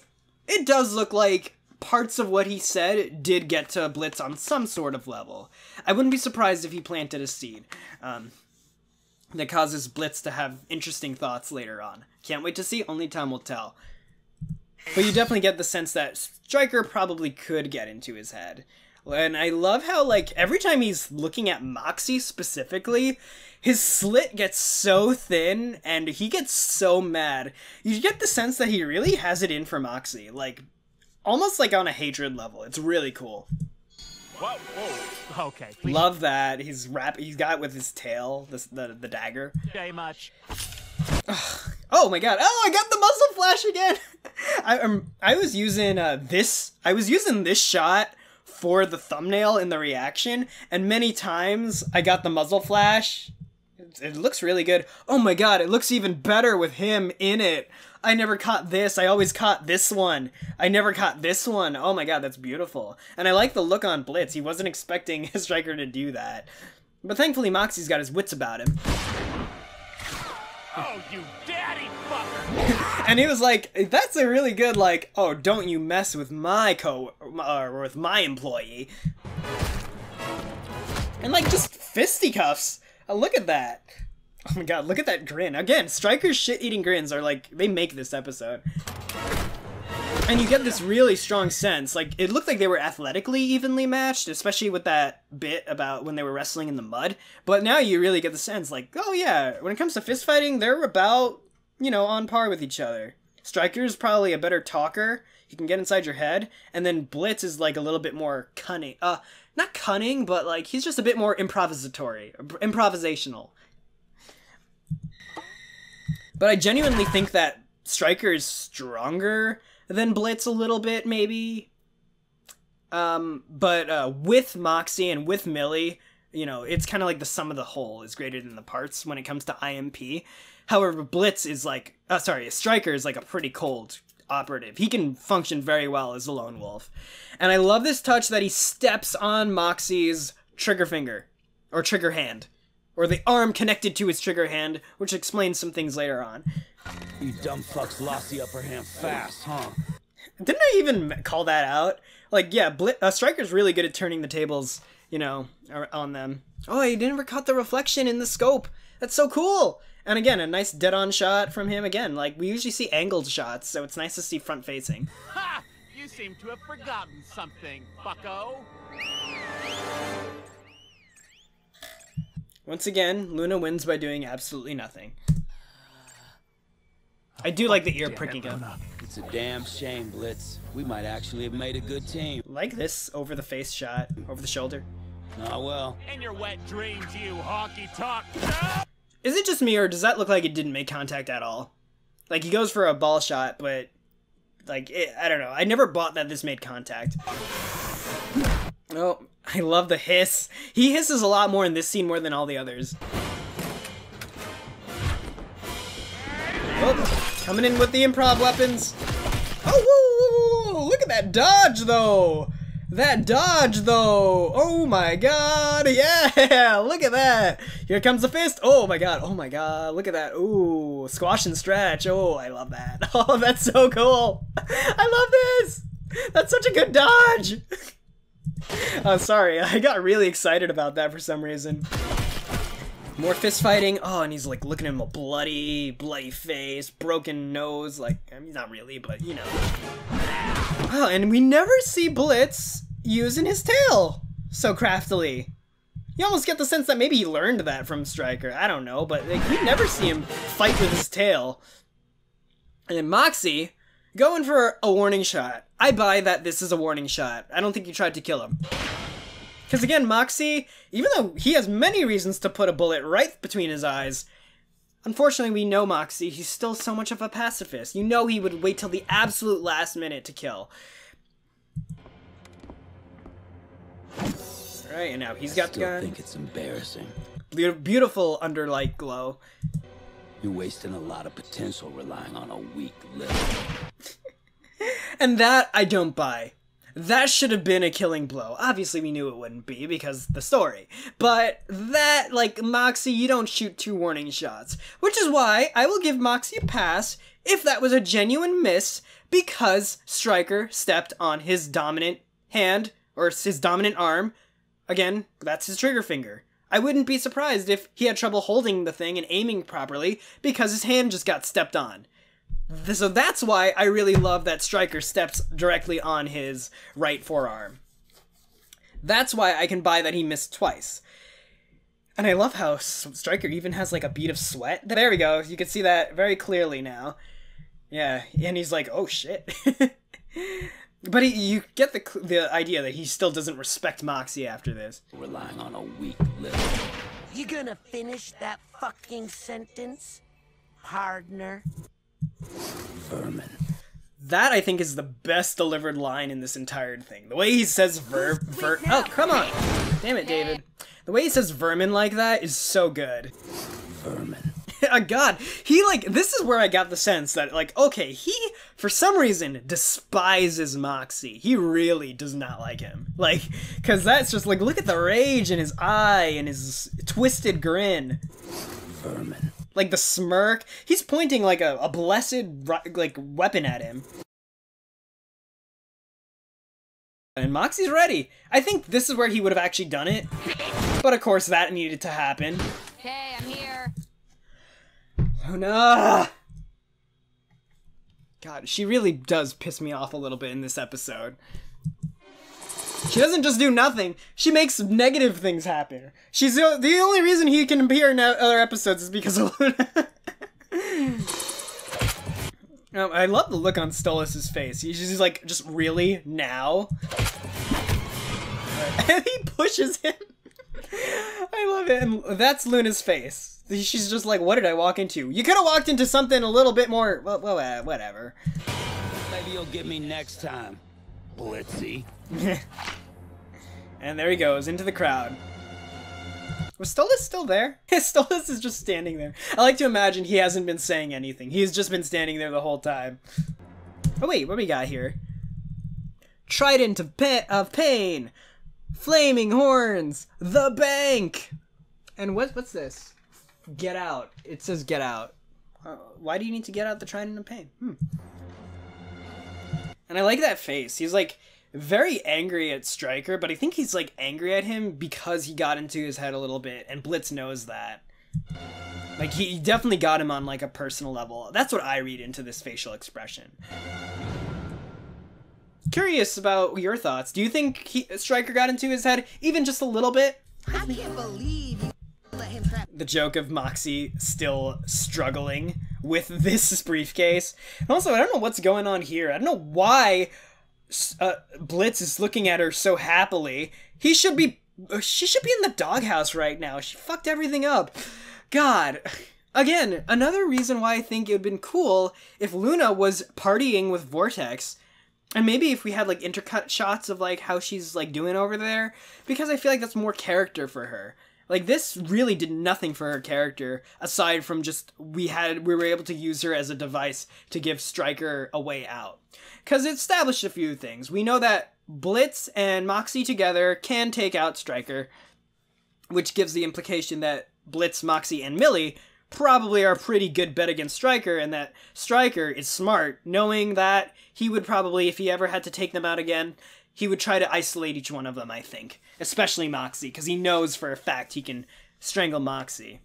it does look like parts of what he said did get to Blitz on some sort of level. I wouldn't be surprised if he planted a seed that causes Blitz to have interesting thoughts later on. Can't wait to see, only time will tell. But you definitely get the sense that Stryker probably could get into his head. And I love how, like, every time he's looking at Moxxie specifically, his slit gets so thin and he gets so mad. You get the sense that he really has it in for Moxxie, like, almost like on a hatred level. It's really cool. Whoa, whoa. Okay. Please. Love that. He's got it with his tail, the dagger. Very much. Oh my god. Oh, I got the muzzle flash again. I was using this shot for the thumbnail in the reaction, and many times I got the muzzle flash. It looks really good. Oh my god, it looks even better with him in it. I never caught this. I always caught this one. I never caught this one. Oh my god, that's beautiful. And I like the look on Blitz. He wasn't expecting Stryker to do that. But thankfully Moxxie's got his wits about him. Oh, you daddy fucker! And he was like, that's a really good, like, oh, don't you mess with my or with my employee. And, like, just fisticuffs. Oh, look at that. Oh my god, look at that grin. Again, Stryker's shit-eating grins are, like, they make this episode. And you get this really strong sense. Like, it looked like they were athletically evenly matched, especially with that bit about when they were wrestling in the mud. But now you really get the sense, like, oh yeah, when it comes to fist fighting, they're about, you know, on par with each other. Stryker's probably a better talker. He can get inside your head. And then Blitz is, like, a little bit more cunning. Not cunning, but, like, he's just a bit more improvisational. But I genuinely think that Stryker is stronger than Blitz a little bit, maybe. But with Moxxie and with Millie, you know, it's kind of like the sum of the whole is greater than the parts when it comes to IMP. However, Blitz is like, Stryker is like a pretty cold operative. He can function very well as a lone wolf. And I love this touch that he steps on Moxxie's trigger finger, or trigger hand, or the arm connected to his trigger hand, which explains some things later on. You dumb fucks lost the upper hand fast, huh? Didn't I even call that out? Like, yeah, Stryker's really good at turning the tables, you know, on them. Oh, he never caught the reflection in the scope. That's so cool. And again, a nice dead-on shot from him again. Like, we usually see angled shots, so it's nice to see front-facing. Ha! You seem to have forgotten something, bucko. Once again, Loona wins by doing absolutely nothing. I do like the ear pricking up. It's a damn shame, Blitz. We might actually have made a good team. Like this over-the-face shot, over the shoulder. Oh, well. In your wet dreams, you honky-tonk. Is it just me, or does that look like it didn't make contact at all? Like, he goes for a ball shot, but, like, I don't know. I never bought that this made contact. Oh, I love the hiss. He hisses a lot more in this scene more than all the others. Oh, coming in with the improv weapons. Oh, whoa, whoa, whoa, look at that dodge, though. That dodge, though. Oh, my God. Yeah, look at that. Here comes the fist. Oh, my God. Oh, my God. Look at that. Ooh, squash and stretch. Oh, I love that. Oh, that's so cool. I love this. That's such a good dodge! Oh, sorry, I got really excited about that for some reason. More fist fighting. Oh, and he's like looking at him, a bloody face, broken nose. Like, I mean, not really, but you know. Oh, and we never see Blitz using his tail so craftily. You almost get the sense that maybe he learned that from Stryker. I don't know, but like, we never see him fight with his tail. And then Moxxie, going for a warning shot. I buy that this is a warning shot. I don't think he tried to kill him. Because again, Moxxie, even though he has many reasons to put a bullet right between his eyes, unfortunately we know Moxxie, he's still so much of a pacifist. You know he would wait till the absolute last minute to kill. Alright, and now he's got the gun. I think it's embarrassing. Beautiful underlight glow. You're wasting a lot of potential relying on a weak lip. And that I don't buy. That should have been a killing blow. Obviously, we knew it wouldn't be because the story. But that, like, Moxxie, you don't shoot 2 warning shots. Which is why I will give Moxxie a pass if that was a genuine miss because Stryker stepped on his dominant hand, or his dominant arm. Again, that's his trigger finger. I wouldn't be surprised if he had trouble holding the thing and aiming properly because his hand just got stepped on. So that's why I really love that Stryker steps directly on his right forearm. That's why I can buy that he missed twice. And I love how Stryker even has like a bead of sweat. There we go. You can see that very clearly now. Yeah, and he's like, oh shit. But you get the idea that he still doesn't respect Moxxie after this. Relying on a weak lip. You gonna finish that fucking sentence, partner? Vermin. That, I think, is the best delivered line in this entire thing. The way he says oh, come on! Damn it, David. The way he says vermin like that is so good. Vermin. God, he, like, this is where I got the sense that, like, okay, he, for some reason, despises Moxxie. He really does not like him. Like, because that's just, like, look at the rage in his eye and his twisted grin. Vermin. Like, the smirk. He's pointing, like, a blessed, like, weapon at him. And Moxxie's ready. I think this is where he would have actually done it. But, of course, that needed to happen. Hey, I'm here. Loona! God, she really does piss me off a little bit in this episode. She doesn't just do nothing, she makes negative things happen. She's the only reason he can appear in other episodes is because of Loona. I love the look on Stolas' face. He's like, just really? Now? And he pushes him. I love it. And that's Luna's face. She's just like, what did I walk into? You could have walked into something a little bit more, well, whatever. Maybe you'll get me next time, Blitzy. And there he goes, into the crowd. Was Stolas still there? Stolas is just standing there. I like to imagine he hasn't been saying anything. He's just been standing there the whole time. Oh wait, what do we got here? Trident of Pain, Flaming Horns, The Bank. And what's this? Get out. It says get out. Why do you need to get out the Trident of Pain? And I like that face. He's like very angry at Stryker, but I think he's like angry at him because he got into his head a little bit, and Blitz knows that. Like, he definitely got him on like a personal level. That's what I read into this facial expression. Curious about your thoughts. Do you think Stryker got into his head even just a little bit? I can't believe you let him trap. The joke of Moxxie still struggling with this briefcase. And also, I don't know what's going on here. I don't know why Blitz is looking at her so happily. She should be in the doghouse right now. She fucked everything up. God. Again, another reason why I think it would have been cool if Loona was partying with Vortex. And maybe if we had like intercut shots of like how she's like doing over there, because I feel like that's more character for her. Like, this really did nothing for her character aside from just we were able to use her as a device to give Stryker a way out. Because it established a few things. We know that Blitz and Moxxie together can take out Stryker, which gives the implication that Blitz, Moxxie, and Millie probably are a pretty good bet against Stryker, and that Stryker is smart, knowing that he would probably, if he ever had to take them out again, he would try to isolate each one of them, I think. Especially Moxxie, because he knows for a fact he can strangle Moxxie.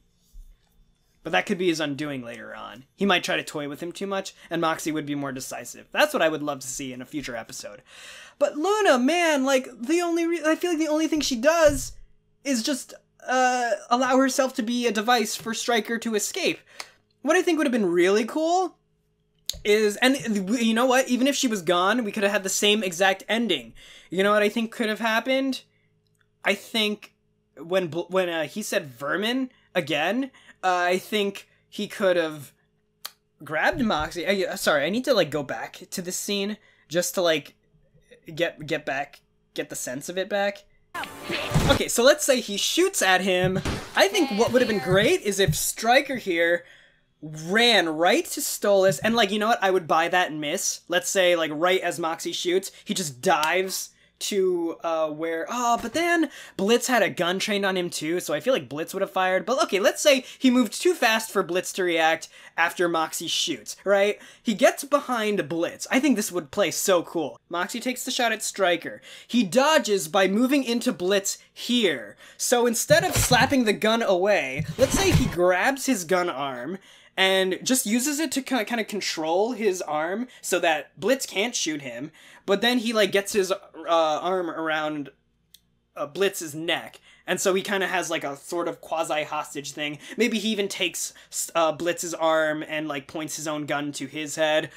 But that could be his undoing later on. He might try to toy with him too much, and Moxxie would be more decisive. That's what I would love to see in a future episode. But Loona, man, like, I feel like the only thing she does is just allow herself to be a device for Stryker to escape. What I think would have been really cool is, and you know what, even if she was gone, we could have had the same exact ending. You know what I think could have happened? I think when he said vermin again, I think he could have grabbed Moxxie. Sorry, I need to, like, go back to this scene just to, like, get the sense of it back. Okay, so let's say he shoots at him. I think what would have been great is if Stryker here ran right to Stolas, and, like, you know what, I would buy that and miss. Let's say, like, right as Moxxie shoots, he just dives to where, but then Blitz had a gun trained on him too, so I feel like Blitz would have fired. But okay, let's say he moved too fast for Blitz to react after Moxxie shoots, right? He gets behind Blitz. I think this would play so cool. Moxxie takes the shot at Stryker. He dodges by moving into Blitz here. So instead of slapping the gun away, let's say he grabs his gun arm and just uses it to kind of control his arm so that Blitz can't shoot him, but then he, like, gets his arm around Blitz's neck, and so he kind of has, like, a sort of quasi-hostage thing. Maybe he even takes Blitz's arm and, like, points his own gun to his head,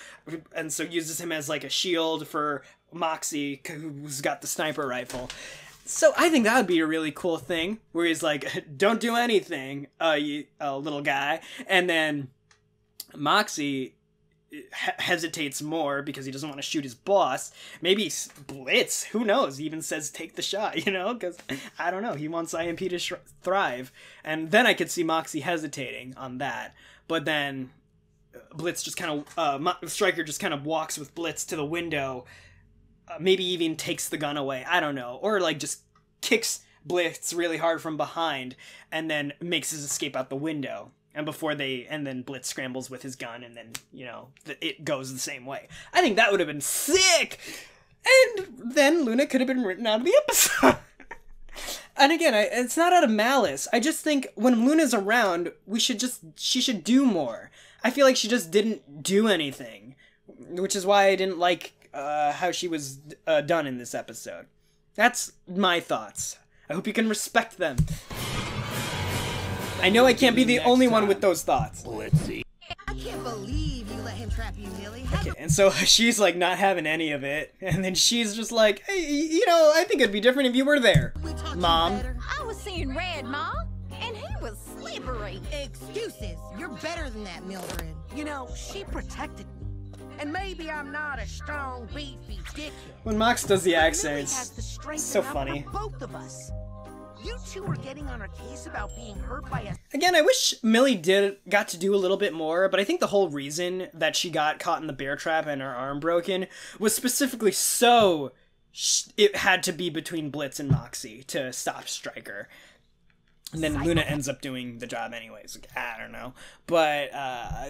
and so uses him as, like, a shield for Moxxie, who's got the sniper rifle. So I think that would be a really cool thing, where he's like, don't do anything, you little guy. And then Moxxie hesitates more because he doesn't want to shoot his boss. Maybe Blitz, who knows, he even says take the shot, you know, because, I don't know, he wants IMP to thrive. And then I could see Moxxie hesitating on that. But then Blitz just kind of, Stryker just kind of walks with Blitz to the window, maybe even takes the gun away, I don't know, or, like, just kicks Blitz really hard from behind and then makes his escape out the window. And then Blitz scrambles with his gun, and then, you know, it goes the same way. I think that would have been sick! And then Loona could have been written out of the episode. And again, it's not out of malice. I just think when Luna's around, she should do more. I feel like she just didn't do anything, which is why I didn't like how she was done in this episode. That's my thoughts. I hope you can respect them. I know I can't be the only one with those thoughts. I can't believe you let him trap you, Millie. Okay, and so she's, like, not having any of it, and then she's just like, hey, you know, I think it'd be different if you were there, Mom. I was seeing red, Mom, and he was slippery. Excuses. You're better than that, Mildred. You know, she protected me. And maybe I'm not a strong, beefy dickhead. When Mox does the But accent, Millie has the strength it's so enough funny. for both of us. You two are getting on her case about being hurt by a... Again, I wish Millie got to do a little bit more, but I think the whole reason that she got caught in the bear trap and her arm broken was specifically so it had to be between Blitz and Moxxie to stop Stryker. And then Loona ends up doing the job anyways. I don't know. But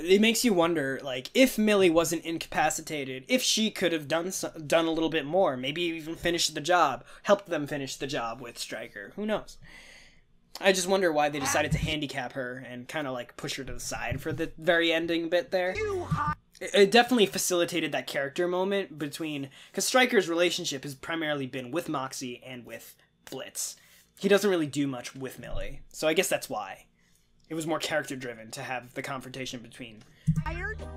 it makes you wonder, like, if Millie wasn't incapacitated, if she could have done a little bit more, maybe even finished the job, helped them finish the job with Stryker. Who knows? I just wonder why they decided to handicap her and kind of, like, push her to the side for the very ending bit there. It definitely facilitated that character moment between... Because Stryker's relationship has primarily been with Moxxie and with Blitz. He doesn't really do much with Millie, so I guess that's why. It was more character-driven to have the confrontation between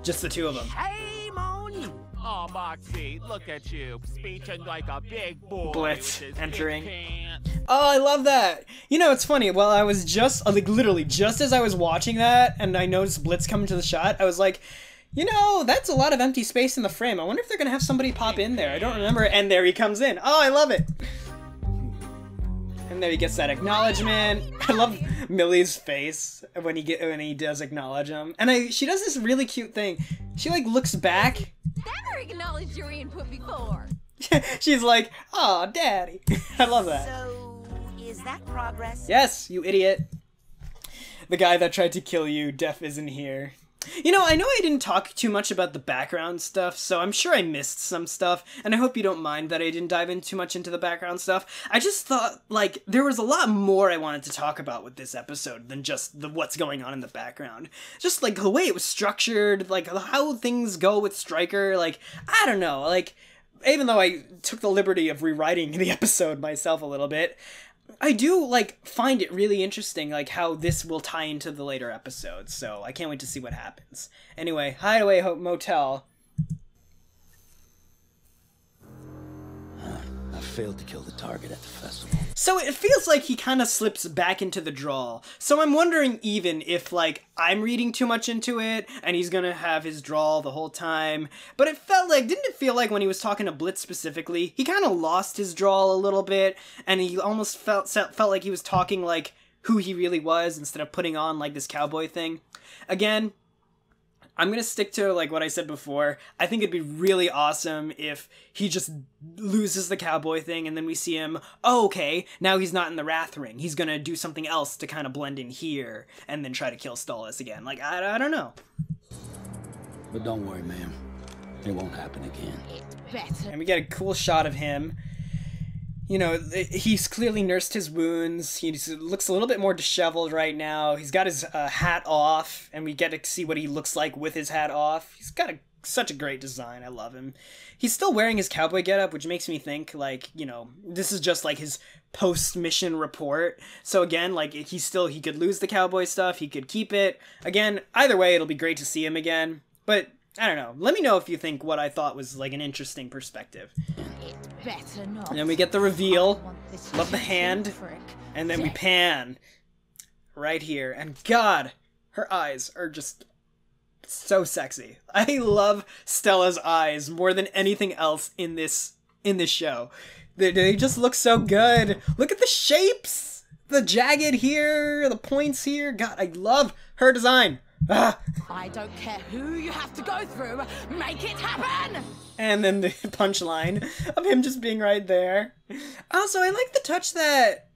just the two of them. Shame on you. Oh, Moxxie, look at you, speeching like a big boy. Blitz entering. Oh, I love that! You know, it's funny, well, I was just, like, literally, just as I was watching that, and I noticed Blitz coming to the shot, I was like, you know, that's a lot of empty space in the frame. I wonder if they're gonna have somebody pop in there. I don't remember, and there he comes in. Oh, I love it! And there he gets that acknowledgement. I love Millie's face when he does acknowledge him. And she does this really cute thing. She, like, looks back. Never acknowledged your input before. She's like, "Aw, Daddy." I love that. So, is that progress? Yes, you idiot. The guy that tried to kill you, Def isn't here. You know I didn't talk too much about the background stuff, so I'm sure I missed some stuff, and I hope you don't mind that I didn't dive in too much into the background stuff. I just thought, like, there was a lot more I wanted to talk about with this episode than just what's going on in the background. Just, like, the way it was structured, like, how things go with Stryker, like, I don't know, like, even though I took the liberty of rewriting the episode myself a little bit, I do, like, find it really interesting, like, how this will tie into the later episodes, so I can't wait to see what happens. Anyway, Hideaway Motel. I failed to kill the target at the festival. So it feels like he kind of slips back into the drawl. So I'm wondering even if, like, I'm reading too much into it, and he's gonna have his drawl the whole time. But it felt like, didn't it feel like when he was talking to Blitz specifically, he kind of lost his drawl a little bit, and he almost felt like he was talking like who he really was instead of putting on, like, this cowboy thing. Again, I'm gonna stick to, like, what I said before. I think it'd be really awesome if he just loses the cowboy thing and then we see him, oh, okay, now he's not in the Wrath Ring. He's gonna do something else to kind of blend in here and then try to kill Stolas again. Like, I don't know. But don't worry, ma'am. It won't happen again. It's better. And we get a cool shot of him. You know, he's clearly nursed his wounds. He looks a little bit more disheveled right now. He's got his hat off, and we get to see what he looks like with his hat off. He's got such a great design. I love him. He's still wearing his cowboy getup, which makes me think, like, you know, this is just like his post-mission report. So again, like, he could lose the cowboy stuff. He could keep it. Again, either way, it'll be great to see him again. But I don't know. Let me know if you think what I thought was, like, an interesting perspective. It's better not. And then we get the reveal. Love the hand. And then we pan. Right here. And God, her eyes are just so sexy. I love Stella's eyes more than anything else in this show. They just look so good. Look at the shapes. The jagged here. The points here. God, I love her design. Ah. I don't care who you have to go through, make it happen! And then the punchline of him just being right there. Also, I like the touch that...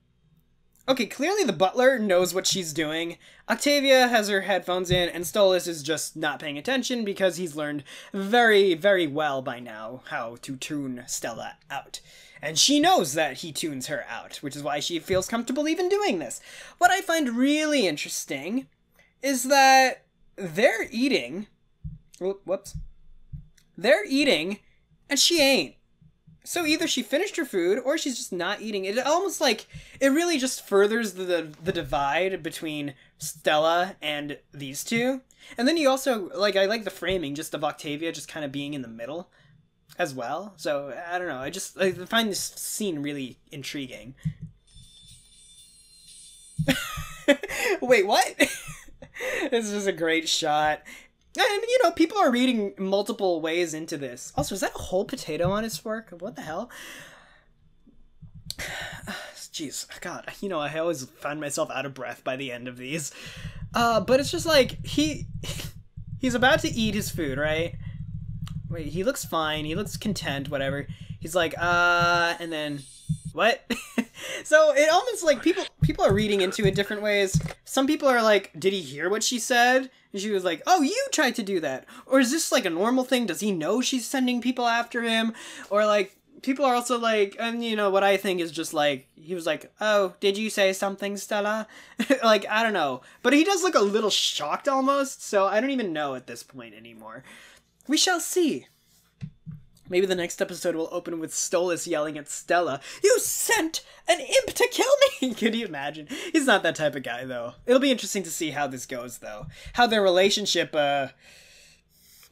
Okay, clearly the butler knows what she's doing. Octavia has her headphones in, and Stolas is just not paying attention because he's learned very, very well by now how to tune Stella out. And she knows that he tunes her out, which is why she feels comfortable even doing this. What I find really interesting is that they're eating, they're eating, and she ain't. So either she finished her food, or she's just not eating. It almost like, it really just furthers the divide between Stella and these two. And then you also, like, I like the framing just of Octavia just kind of being in the middle as well. So, I don't know, I find this scene really intriguing. Wait, what? This is a great shot. And, you know, people are reading multiple ways into this. Also, is that a whole potato on his fork? What the hell? Jeez, God, you know, I always find myself out of breath by the end of these. But it's just like, he's about to eat his food, right? Wait, he looks fine. He looks content, whatever. He's like, and then... What? So it almost like people are reading into it different ways. Some people are like, did he hear what she said? And she was like, oh, you tried to do that. Or is this like a normal thing? Does he know she's sending people after him? Or like, people are also like, and you know, what I think is just like, he was like, oh, did you say something, Stella? Like, I don't know. But he does look a little shocked almost, so I don't even know at this point anymore. We shall see. Maybe the next episode will open with Stolas yelling at Stella, "You sent an imp to kill me!" Could you imagine? He's not that type of guy, though. It'll be interesting to see how this goes, though. How their relationship,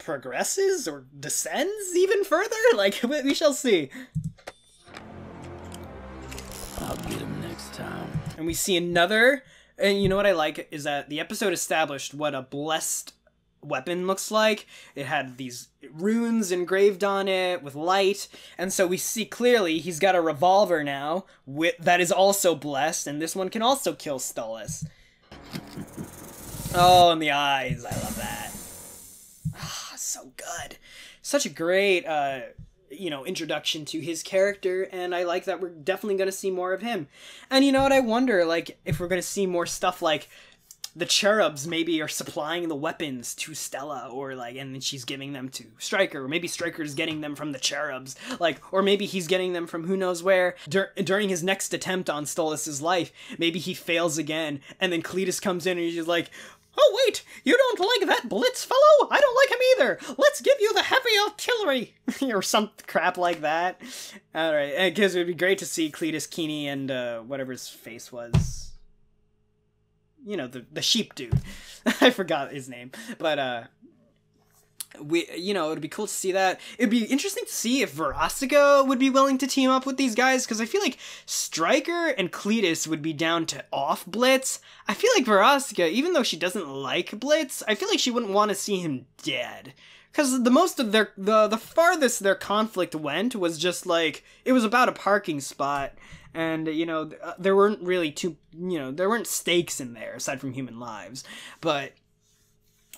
progresses or descends even further? Like, we shall see. I'll get him next time. And we see another, and you know what I like is that the episode established what a blessed weapon looks like. It had these runes engraved on it with light, and so we see clearly he's got a revolver now that is also blessed, and this one can also kill Stolas. Oh, and the eyes, I love that. Ah, so good. Such a great you know, introduction to his character, and I like that we're definitely going to see more of him. And you know what, I wonder, like, if we're going to see more stuff like the cherubs maybe are supplying the weapons to Stella, or like, and then she's giving them to Stryker, or maybe Stryker's getting them from the cherubs, like, or maybe he's getting them from who knows where. During his next attempt on Stolas' life, maybe he fails again, and then Cletus comes in and he's like, oh wait, you don't like that Blitz fellow? I don't like him either. Let's give you the heavy artillery. Or some crap like that. Alright, because it would be great to see Cletus, Keeney, and whatever his face was. You know, the sheep dude. I forgot his name. But, you know, it'd be cool to see that. It'd be interesting to see if Verostica would be willing to team up with these guys, because I feel like Stryker and Cletus would be down to off Blitz. I feel like Verostica, even though she doesn't like Blitz, I feel like she wouldn't want to see him dead. Because the most of their, the farthest their conflict went was just like, it was about a parking spot, and, you know, there weren't really there weren't stakes in there, aside from human lives, but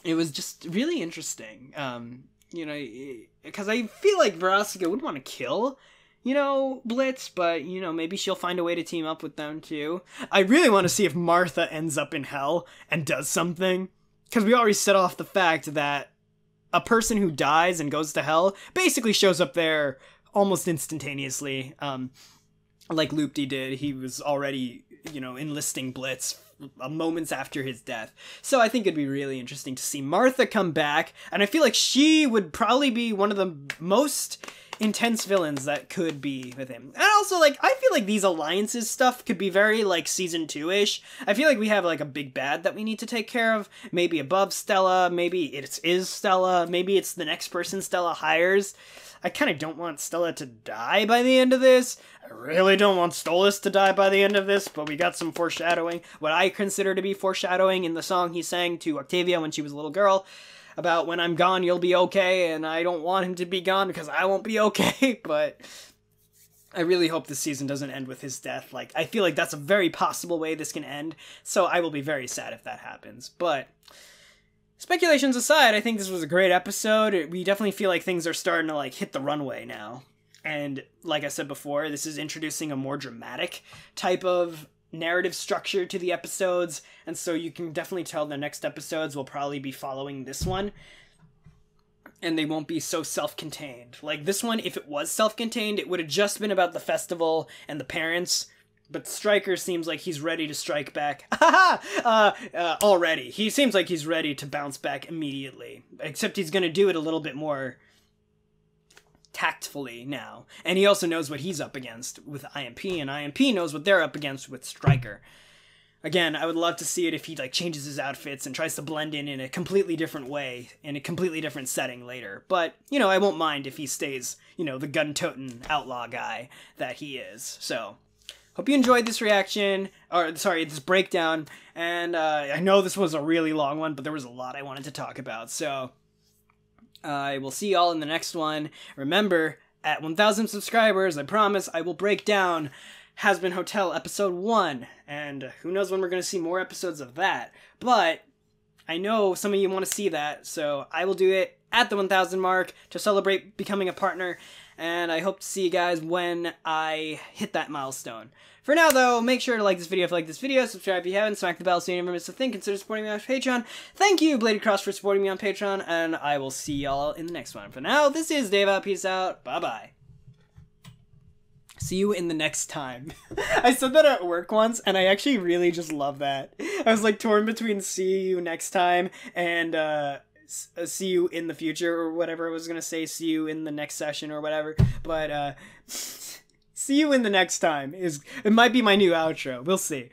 it was just really interesting, you know, because I feel like Verostica would want to kill, you know, Blitz, but, you know, maybe she'll find a way to team up with them, too. I really want to see if Martha ends up in hell and does something, because we already set off the fact that a person who dies and goes to hell basically shows up there almost instantaneously, like Loopty did. He was already, you know, enlisting Blitz moments after his death. So I think it'd be really interesting to see Martha come back, and I feel like she would probably be one of the most intense villains that could be with him. And also, like, I feel like these alliances stuff could be very, like, season 2-ish. I feel like we have, like, a big bad that we need to take care of, maybe above Stella, maybe it is Stella, maybe it's the next person Stella hires. I kind of don't want Stella to die by the end of this. I really don't want Stolas to die by the end of this, but we got some foreshadowing. What I consider to be foreshadowing in the song he sang to Octavia when she was a little girl, about when I'm gone, you'll be okay, and I don't want him to be gone because I won't be okay, but I really hope this season doesn't end with his death. Like, I feel like that's a very possible way this can end, so I will be very sad if that happens. But speculations aside, I think this was a great episode. We definitely feel like things are starting to, like, hit the runway now. And like I said before, this is introducing a more dramatic type of narrative structure to the episodes, and so you can definitely tell the next episodes will probably be following this one, and they won't be so self-contained. Like, this one, if it was self-contained, it would have just been about the festival and the parents, but Stryker seems like he's ready to strike back. Already. He seems like he's ready to bounce back immediately, except he's gonna do it a little bit more tactfully now. And he also knows what he's up against with IMP, and IMP knows what they're up against with Stryker. Again, I would love to see it if he, like, changes his outfits and tries to blend in a completely different way, in a completely different setting later. But, you know, I won't mind if he stays, you know, the gun-toting outlaw guy that he is. So, hope you enjoyed this reaction, or, sorry, this breakdown, and I know this was a really long one, but there was a lot I wanted to talk about, so I will see y'all in the next one. Remember, at 1,000 subscribers, I promise I will break down Hazbin Hotel Episode 1, and who knows when we're going to see more episodes of that, but I know some of you want to see that, so I will do it at the 1,000 mark to celebrate becoming a partner, and I hope to see you guys when I hit that milestone. For now, though, make sure to like this video if you like this video, subscribe if you haven't, smack the bell so you never miss a thing, consider supporting me on Patreon. Thank you, Bladed Cross, for supporting me on Patreon, and I will see y'all in the next one. For now, this is Dave out, peace out, bye-bye. See you in the next time. I said that at work once, and I actually really just love that. I was, like, torn between see you next time and, see you in the future, or whatever I was gonna say, see you in the next session, or whatever, but, see you in the next time it might be my new outro. We'll see.